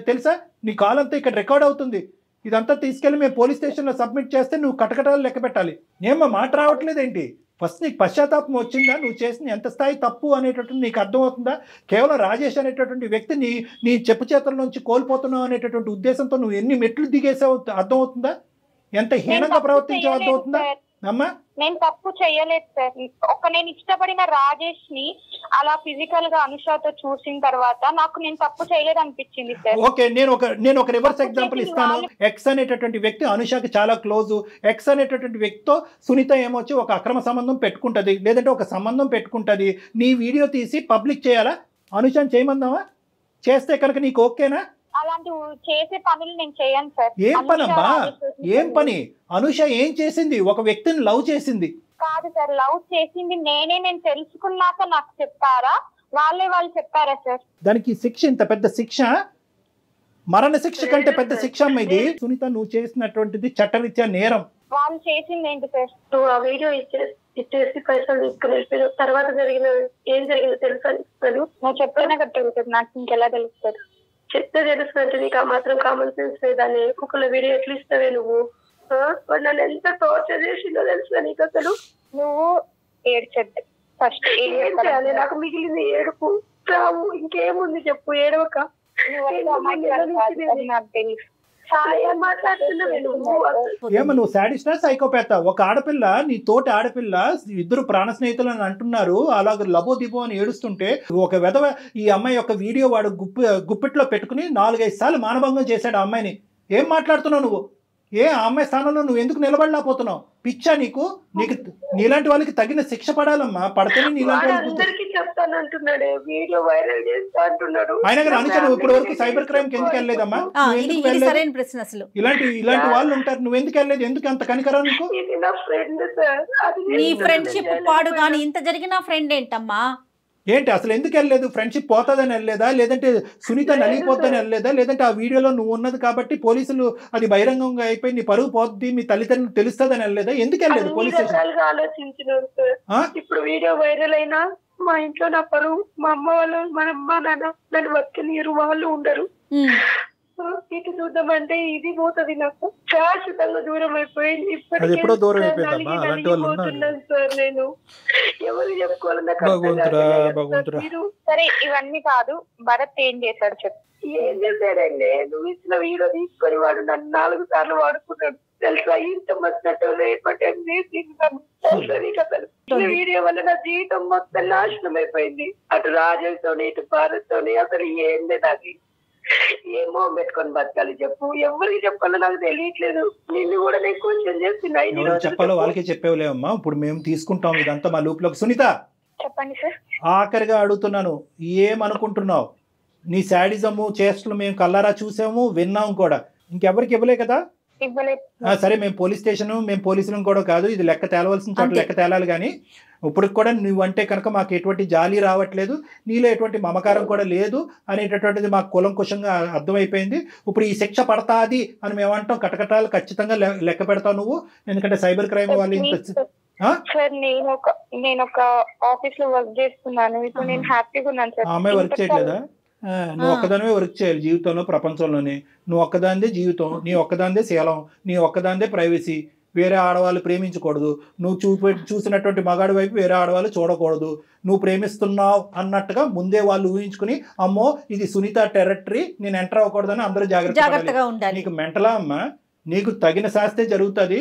తెలుసా? నీ కాల్ అంతా ఇక్కడ రికార్డ్ అవుతుంది. ఇదంతా తీసుకెళ్ళి మేము పోలీస్ స్టేషన్లో సబ్మిట్ చేస్తే నువ్వు కటకటాలు లెక్క పెట్టాలి. నేమో మాట రావట్లేదేంటి? ఫస్ట్ నీకు పశ్చాత్తాపం వచ్చిందా? నువ్వు చేసిన ఎంత స్థాయి తప్పు అనేటటువంటి నీకు అర్థమవుతుందా? కేవలం రాజేష్ అనేటటువంటి వ్యక్తి నీ చెప్పు చేతుల నుంచి కోల్పోతున్నావు అనేటటువంటి ఉద్దేశంతో నువ్వు ఎన్ని మెట్లు దిగేసావు అర్థమవుతుందా? ఎంత హీనంగా ప్రవర్తించావు అర్థమవుతుందా అమ్మా? నేను తప్పు చేయలేదు సార్. నేను ఇష్టపడిన రాజేష్ ని అలా ఫిజికల్ గా అనుషతో చూసిన తర్వాత నాకు నేను తప్పు చేయలేదు అనిపించింది సార్. ఓకే, నేను ఒక రివర్స్ ఎగ్జాంపుల్ ఇస్తాను. ఎక్స్ అనేటటువంటి వ్యక్తి అనుషకి చాలా క్లోజ్. ఎక్స్ అనేటటువంటి వ్యక్తితో సునీత ఏమొచ్చి ఒక అక్రమ సంబంధం పెట్టుకుంటది, లేదంటే ఒక సంబంధం పెట్టుకుంటది. నీ వీడియో తీసి పబ్లిక్ చేయాలా? అనుషని చేయమందావా? చేస్తే కనుక నీకు ఓకేనా? అలాంటి చేసే పనులు నేను చేయను సార్. ఏం పనమ్మా? ఏం పని? అనుష ఏం చేసింది? ఒక వ్యక్తిని లవ్ చేసింది కాదు సార్, లవ్ చేసింది నేను తెలుసుకున్నాక నాకు చెప్పారా, వాళ్ళు చెప్పారా సార్? దానికి శిక్ష ఇంత పెద్ద శిక్ష, మరణ శిక్ష కంటే పెద్ద శిక్ష అమ్మ ఇది. సునీత, నువ్వు చేసినటువంటిది చట్టరీత్యా నేరం. వాళ్ళు చేసింది ఏంటి సార్? నువ్వు ఆ వీడియో ఇచ్చేసి పైసలు తీసుకుని వెళ్ళిపోయిన తర్వాత ఏం జరిగిందో తెలుసా? నువ్వు చెప్పినా కట్టగలుగుతుంది, నాకు ఇంకెలా తెలుస్తుంది? చెప్తే తెలుస్తుంటే నీకు ఆ మాత్రం కామన్ సెన్స్ లేదని ఒకళ్ళ వీడియో ఎట్లా ఇస్తావే నువ్వు? నన్ను ఎంత టార్చర్ చేసిందో తెలుసా నీకు? అసలు నువ్వు ఏడ్చద్దు ఫస్ట్. నాకు మిగిలింది ఏడుపు, రావు, ఇంకేముంది చెప్పు, ఏడవక. నాకు తెలుసు. ఏమో నువ్వు సాడిస్టా సైకోపాతా? ఒక ఆడపిల్ల, నీ తోటి ఆడపిల్ల, ఇద్దరు ప్రాణ స్నేహితులు అని అంటున్నారు, అలాగ లబో దిబో అని ఏడుస్తుంటే ఒక వెధవ ఈ అమ్మాయి యొక్క వీడియో వాడు గుప్పిట్లో పెట్టుకుని 4-5 సార్లు మానభంగం చేశాడు ఆ అమ్మాయిని. ఏం మాట్లాడుతున్నావు నువ్వు? ఆ అమ్మాయి స్థానంలో నువ్వు ఎందుకు నిలబడలేకపోతున్నావు? పిచ్చా నీకు? నీలాంటి వాళ్ళకి తగిన శిక్ష పడాలమ్మా. పడితేనే నీలాంటి వాళ్ళకి చెప్తానంటున్నాడు, వీడియో వైరల్ చేస్తా అంటున్నాడు. అయినా కానీ అనుష, నువ్వు ఇప్పటి వరకు సైబర్ క్రైమ్ కి ఎందుకు వెళ్ళలేదమ్మా? ఇలాంటి వాళ్ళు ఉంటారు, నువ్వు ఎందుకు వెళ్ళలేదు? ఎందుకు అంత కనికరం నీకు? నీ ఫ్రెండ్షిప్ పాడు కానీ ఇంత జరిగిన ఫ్రెండ్ ఏంటమ్మా? ఏంటి అసలు ఎందుకు వెళ్ళలేదు? ఫ్రెండ్షిప్ పోతుందని వెళ్ళలేదా? లేదంటే సునీత నలిగిపోతుందని వెళ్ళలేదా? లేదంటే ఆ వీడియోలో నువ్వు ఉన్నది కాబట్టి పోలీసులు అది బహిరంగంగా అయిపోయి నీ పరుగు పోతుంది, మీ తల్లిదండ్రులు తెలుస్తుందని వెళ్ళలేదా? ఎందుకు వెళ్ళలేదు పోలీస్ స్టేషన్? ఆలోచించినాను సార్. ఇప్పుడు వీడియో వైరల్ అయినా మా ఇంట్లో నా పరువు, మా అమ్మ వాళ్ళు, మా అమ్మ నాన్న నన్ను బతికనీరు, వాళ్ళు ఉండరు. ఇటు చూద్దామంటే ఇది పోతుంది, నాకు శాశ్వతంగా దూరం అయిపోయింది. ఎప్పుడో దూరం అయిపోయిందమ్మా. అలాంటి వాళ్ళు ఉన్నారు సార్. నేను ఎవరు చెప్పుకోవాలన్నా సరే, ఇవన్నీ కాదు. భరత్ ఏం చేశాడు చెప్పు. ఏం చేశాడండి? నువ్వు ఇచ్చిన వీడియో తీసుకొని వాడు నన్ను 4 సార్లు వాడుకున్నాడు తెలుసా? ఇంత మచ్చినట్టు వీడియో వల్ల నా జీవితం మొత్తం నాశనం అయిపోయింది. అటు రాజేష్ తోని, ఇటు భారత్ తోని. అసలు ఏంది నాకు? ఏమో పెట్టుకొని బతకాలి చెప్పు? ఎవరికి చెప్పాలో నాకు తెలియట్లేదు. నిన్ను కూడా నేను కొంచెం చేస్తున్నా. చెప్పాలో వాళ్ళకే చెప్పేవలేమమ్మా. ఇప్పుడు మేము తీసుకుంటాం ఇదంతా మా లూప్ లోకి. సునీత, చెప్పండి సార్. ఆఖరిగా అడుగుతున్నాను, ఏమనుకుంటున్నావు? నీ శాడిజము చేష్టలు మేము కల్లారా చూసాము, విన్నాము కూడా. ఇంకెవరికి ఇవ్వలే కదా? సరే, మేము పోలీస్ స్టేషన్, మేము పోలీసులను కూడా కాదు, ఇది లెక్క తేలవలసిన చోట లెక్క తేలాలి. కానీ ఇప్పుడు కూడా నువ్వంటే కనుక మాకు ఎటువంటి జాలి రావట్లేదు, నీలో ఎటువంటి మమకారం కూడా లేదు అనేటటువంటిది మాకు కులంకుశంగా అర్థమైపోయింది. ఇప్పుడు ఈ శిక్ష పడతాది అని మేము అంటాం, కటకటాలు ఖచ్చితంగా లెక్క పెడతావు నువ్వు. ఎందుకంటే సైబర్ క్రైమ్ వాళ్ళు ఇంత సార్, నేను ఒక ఆఫీస్ లో వర్క్ చేస్తున్నాను. ఇప్పుడు నేను హ్యాపీగా ఉన్నాను సార్. అమ్మాయి వర్క్ చేయట్లేదా? నువ్వు ఒక్కదానివే వర్క్ చేయాలి జీవితంలో, ప్రపంచంలోనే. నువ్వు ఒక్కదానిదే జీవితం, నీ ఒక్కదానిదే శీలం, నీ ఒక్కదానిదే ప్రైవసీ. వేరే ఆడవాళ్ళు ప్రేమించకూడదు. నువ్వు చూసినటువంటి మగాడి వైపు వేరే ఆడవాళ్ళు చూడకూడదు. నువ్వు ప్రేమిస్తున్నావు అన్నట్టుగా ముందే వాళ్ళు ఊహించుకుని, అమ్మో ఇది సునీత టెరిటరీ, నేను ఎంటర్ అవ్వకూడదని అందరూ జాగ్రత్తగా ఉండాలి. నీకు మెంటలా అమ్మా? నీకు తగిన శాస్తే జరుగుతుంది.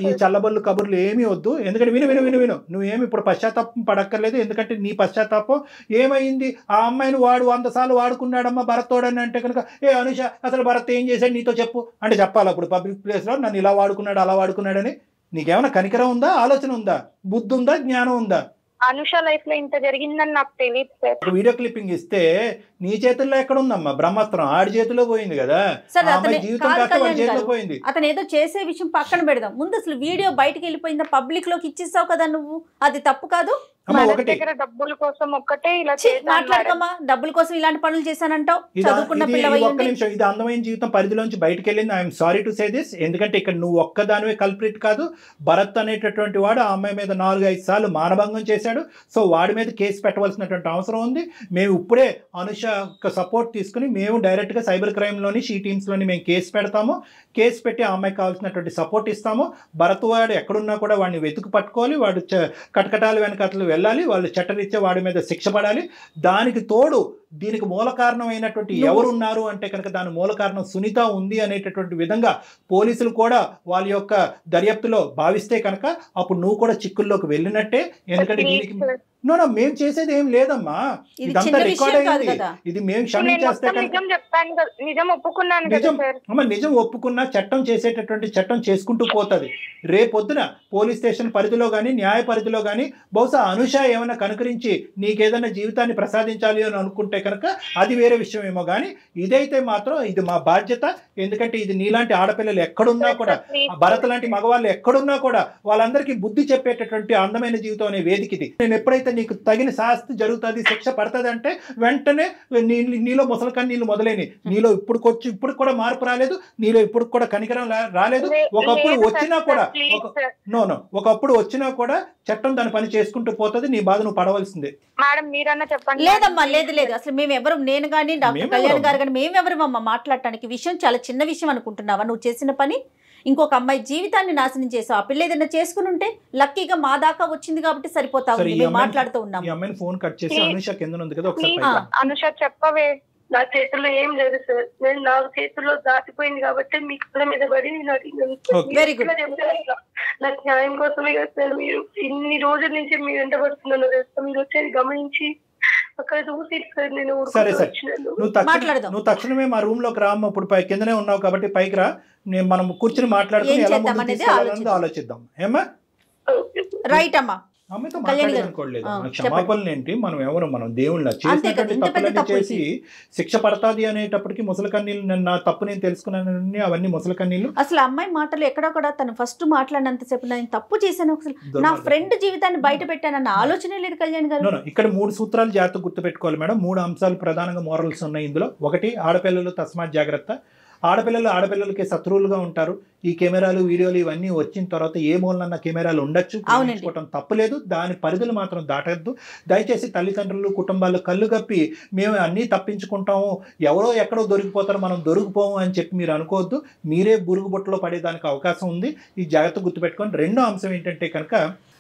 ఈ చల్లబల్లు కబుర్లు ఏమీ వద్దు. ఎందుకంటే విను, నువ్వేమి ఇప్పుడు పశ్చాత్తాపం పడక్కర్లేదు. ఎందుకంటే నీ పశ్చాత్తాపం ఏమైంది? ఆ అమ్మాయిని వాడు 100 సార్లు వాడుకున్నాడమ్మా భరత్తోడని అంటే కనుక, అనుష అసలు భరత్ ఏం చేశాడు నీతో చెప్పు అంటే చెప్పాలి. అప్పుడు పబ్లిక్ ప్లేస్లో నన్ను ఇలా వాడుకున్నాడు, అలా వాడుకున్నాడని. నీకేమైనా కనికరం ఉందా? ఆలోచన ఉందా? బుద్ధి ఉందా? జ్ఞానం ఉందా? అనుష లైఫ్ లో ఇంత జరిగిందని నాకు తెలియదు సార్. వీడియో క్లిప్పింగ్ ఇస్తే నీ చేతుల్లో ఎక్కడ ఉందమ్మా బ్రహ్మాస్త్రం? ఆడి చేతిలో పోయింది కదా. జీవితం కాస్త వాడి చేతిలో పోయింది. అతను ఏదో చేసే విషయం పక్కన పెడదాం, ముందు అసలు వీడియో బయటకు వెళ్ళిపోయిందా, పబ్లిక్ లోకి ఇచ్చేసావు కదా నువ్వు, అది తప్పు కాదు? దగ్గర డబ్బుల కోసం ఒక్కటే ఇలా మాట్లాడకమ్మా, డబ్బుల కోసం ఇలాంటి పనులు చేశానంటావు. చదువుకున్న పిల్లవై ఒక్క నిమిషం, ఇది అందమైన జీవితం పరిధిలోంచి బయటకు వెళ్ళింది. I'm sorry to say this. ఎందుకంటే ఇక్కడ నువ్వు ఒక్కదానివే కల్ప్రిట్ కాదు. భరత్ అనేటటువంటి వాడు ఆ అమ్మాయి మీద 4-5 సార్లు మానభంగం చేశాడు. సో వాడి మీద కేసు పెట్టవలసినటువంటి అవసరం ఉంది. మేము ఇప్పుడే అనుష సపోర్ట్ తీసుకుని మేము డైరెక్ట్గా సైబర్ క్రైమ్లోని షీ టీమ్స్లోని మేము కేసు పెడతాము. కేసు పెట్టి ఆ అమ్మాయికి కావాల్సినటువంటి సపోర్ట్ ఇస్తాము. భరత్ వాడు ఎక్కడున్నా కూడా వాడిని వెతుకు పట్టుకోవాలి. వాడు కటకటాలు వెనకట్లు వెళ్ళాలి. వాళ్ళు చట్టరీత్యా వాడి మీద శిక్ష పడాలి. దానికి తోడు దీనికి మూల కారణమైనటువంటి ఎవరున్నారు అంటే కనుక దాని మూల కారణం సునీత ఉంది అనేటటువంటి విధంగా పోలీసులు కూడా వాళ్ళ యొక్క దర్యాప్తులో భావిస్తే కనుక అప్పుడు నువ్వు కూడా చిక్కుల్లోకి వెళ్ళినట్టే. ఎందుకంటే దీనికి మేము చేసేది ఏం లేదమ్మా, ఇదంతా రికార్డ్ అయింది. ఇది మేము క్షమించేస్తే నిజం ఒప్పుకున్నా చట్టం చేసేటటువంటి చట్టం చేసుకుంటూ పోతుంది. రేపొద్దున పోలీస్ స్టేషన్ పరిధిలో కానీ న్యాయ పరిధిలో కానీ బహుశా అనుష ఏమైనా కనుకరించి నీకేదైనా జీవితాన్ని ప్రసాదించాలి అని అనుకుంటే కనుక అది వేరే విషయం ఏమో. కానీ ఇదైతే మాత్రం ఇది మా బాధ్యత. ఎందుకంటే ఇది నీలాంటి ఆడపిల్లలు ఎక్కడున్నా కూడా, భరత్ లాంటి మగవాళ్ళు ఎక్కడున్నా కూడా వాళ్ళందరికీ బుద్ధి చెప్పేటటువంటి అందమైన జీవితం అనే వేదిక ఇది. నేను ఎప్పుడైతే నీకు తగిన శాస్తి జరుగుతుంది, శిక్ష పడుతుంది అంటే వెంటనే నీలో ముసలికని నీళ్ళు మొదలైనవి. నీలో ఇప్పుడు కూడా మార్పు రాలేదు. నీలో ఇప్పుడు కూడా కనికరం రాలేదు. ఒకప్పుడు వచ్చినా కూడా చట్టం దాని పని చేసుకుంటూ పోతుంది. నీ బాధ నువ్వు పడవలసిందే. లేదమ్మా, లేదు అసలు మేమెవరు, నేను కానీ డాక్టర్ కళ్యాణ్ గారు కానీ మేమెవరమ్మా మాట్లాడటానికి? విషయం చాలా చిన్న విషయం అనుకుంటున్నావా? నువ్వు చేసిన పని ఇంకొక అమ్మాయి జీవితాన్ని నాశనం చేసావు. ఆ పిల్ల ఏదైనా చేసుకుని ఉంటే లక్కీగా మా దాకా వచ్చింది కాబట్టి సరిపోతావు. మేము మాట్లాడుతూ ఉన్నాం. అనుష చెప్పవే. నా చేతుల్లో ఏం లేదు సార్. నేను నా చేతుల్లో దాటిపోయింది కాబట్టి మీ కళ్ళ మీద పడి నాకు న్యాయం కోసమే కదా సార్. మీరు ఇన్ని రోజుల నుంచి మీరు వెంట పడుతున్నాను తెలుసా. మీరు వచ్చేది గమనించి అక్కడ చూసి సార్ నేను నువ్వు తక్షణమే మా రూమ్ లోకి రా. ఇప్పుడు కిందనే ఉన్నావు కాబట్టి పైకి రా. మనం కూర్చుని మాట్లాడుకుని ఎలా ముందుకు తీసుకెళ్ళాలని ఆలోచిద్దాం. ఏమా రైట్ అమ్మా. అమ్మాయితో మాట్లాడనుకోలేదు. క్షమాపణలు ఏంటి? మనం దేవుళ్ళ చేసినటువంటి తప్పులన్నీ చేసి శిక్ష పడతాది అనేటప్పటికి ముసలి కన్నీళ్ళు, నా తప్పు నేను తెలుసుకున్నానని అవన్నీ ముసలి కన్నీళ్ళు. అసలు అమ్మాయి మాటలు ఎక్కడో కూడా తను ఫస్ట్ మాట్లాడినంతసేపు నేను తప్పు చేశాను, నా ఫ్రెండ్ జీవితాన్ని బయట పెట్టానన్న ఆలోచనే లేదు కళ్యాణ్ గారు. ఇక్కడ 3 సూత్రాలు జాగ్రత్త గుర్తుపెట్టుకోవాలి మేడం. 3 అంశాలు ప్రధానంగా మోరల్స్ ఉన్నాయి ఇందులో. ఒకటి, ఆడపిల్లలు తస్మాత్ జాగ్రత్త. ఆడపిల్లలకి శత్రువులుగా ఉంటారు. ఈ కెమెరాలు వీడియోలు ఇవన్నీ వచ్చిన తర్వాత ఏ మూలనన్న కెమెరాలు ఉండొచ్చు, ప్రేమించుకోవటం తప్పులేదు. దాని పరిధులు మాత్రం దాటద్దు. దయచేసి తల్లిదండ్రులు, కుటుంబాలు కళ్ళు కప్పి మేము అన్నీ తప్పించుకుంటాము, ఎవరో ఎక్కడో దొరికిపోతారో మనం దొరికిపోము అని చెప్పి మీరు అనుకోవద్దు. మీరే బురుగుబొట్టలో పడేదానికి అవకాశం ఉంది. ఈ జాగ్రత్త గుర్తుపెట్టుకోండి. రెండో అంశం ఏంటంటే కనుక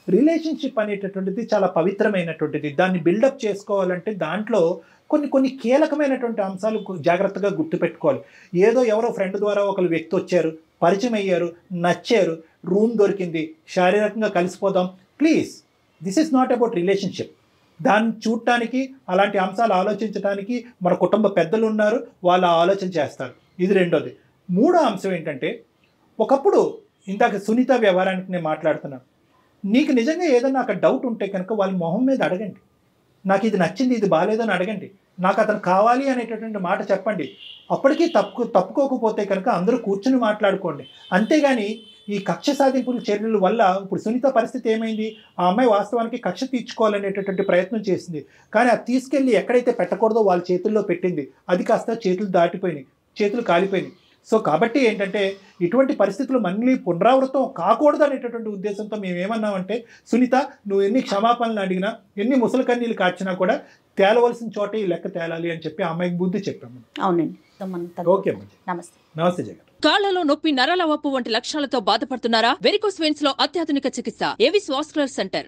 రిలేషన్షిప్ అనేటటువంటిది చాలా పవిత్రమైనటువంటిది. దాన్ని బిల్డప్ చేసుకోవాలంటే దాంట్లో కొన్ని కీలకమైనటువంటి అంశాలు జాగ్రత్తగా గుర్తుపెట్టుకోవాలి. ఏదో ఎవరో ఫ్రెండ్ ద్వారా ఒకరు వ్యక్తి వచ్చారు, పరిచయం అయ్యారు, నచ్చారు, రూమ్ దొరికింది, శారీరకంగా కలిసిపోదాం. Please, this is not about relationship. దాన్ని చూడటానికి, అలాంటి అంశాలు ఆలోచించడానికి మన కుటుంబ పెద్దలు ఉన్నారు, వాళ్ళు ఆలోచన చేస్తారు. ఇది రెండోది. మూడో అంశం ఏంటంటే, ఒకప్పుడు ఇందాక సునీత వ్యవహారానికి నేను మాట్లాడుతున్నాను. నీకు నిజంగా ఏదైనా అక్కడ డౌట్ ఉంటే కనుక వాళ్ళ మొహం మీద అడగండి. నాకు ఇది నచ్చింది, ఇది బాగాలేదని అడగండి. నాకు అతను కావాలి అనేటటువంటి మాట చెప్పండి. అప్పటికీ తప్పుకోకపోతే కనుక అందరూ కూర్చుని మాట్లాడుకోండి. అంతేగాని ఈ కక్ష సాధింపుల చర్యల వల్ల ఇప్పుడు సునీత పరిస్థితి ఏమైంది? ఆ అమ్మాయి వాస్తవానికి కక్ష తీర్చుకోవాలనేటటువంటి ప్రయత్నం చేసింది. కానీ అది తీసుకెళ్ళి ఎక్కడైతే పెట్టకూడదో వాళ్ళ చేతుల్లో పెట్టింది. అది కాస్త చేతులు దాటిపోయినాయి, చేతులు కాలిపోయినాయి. సో కాబట్టి ఏంటంటే ఇటువంటి పరిస్థితులు మళ్ళీ పునరావృతం కాకూడదు అనేటటువంటి ఉద్దేశంతో మేము ఏమన్నామంటే, సునీత నువ్వు ఎన్ని క్షమాపణలు అడిగినా, ఎన్ని ముసలి కన్నీళ్ళు కార్చినా కూడా తేలవలసిన చోట ఈ లెక్క తేలాలి అని చెప్పి అమ్మాయికి బుద్ధి చెప్పాము. అవునండి. ఓకే, నమస్తే జగన్. కాళ్లలో నొప్పి, నరాల వాపు వంటి లక్షణాలతో బాధపడుతున్నారా? వెరికోస్ వెయిన్స్ లో అత్యాధునిక చికిత్స ఏవిస్ వాస్కులర్ సెంటర్.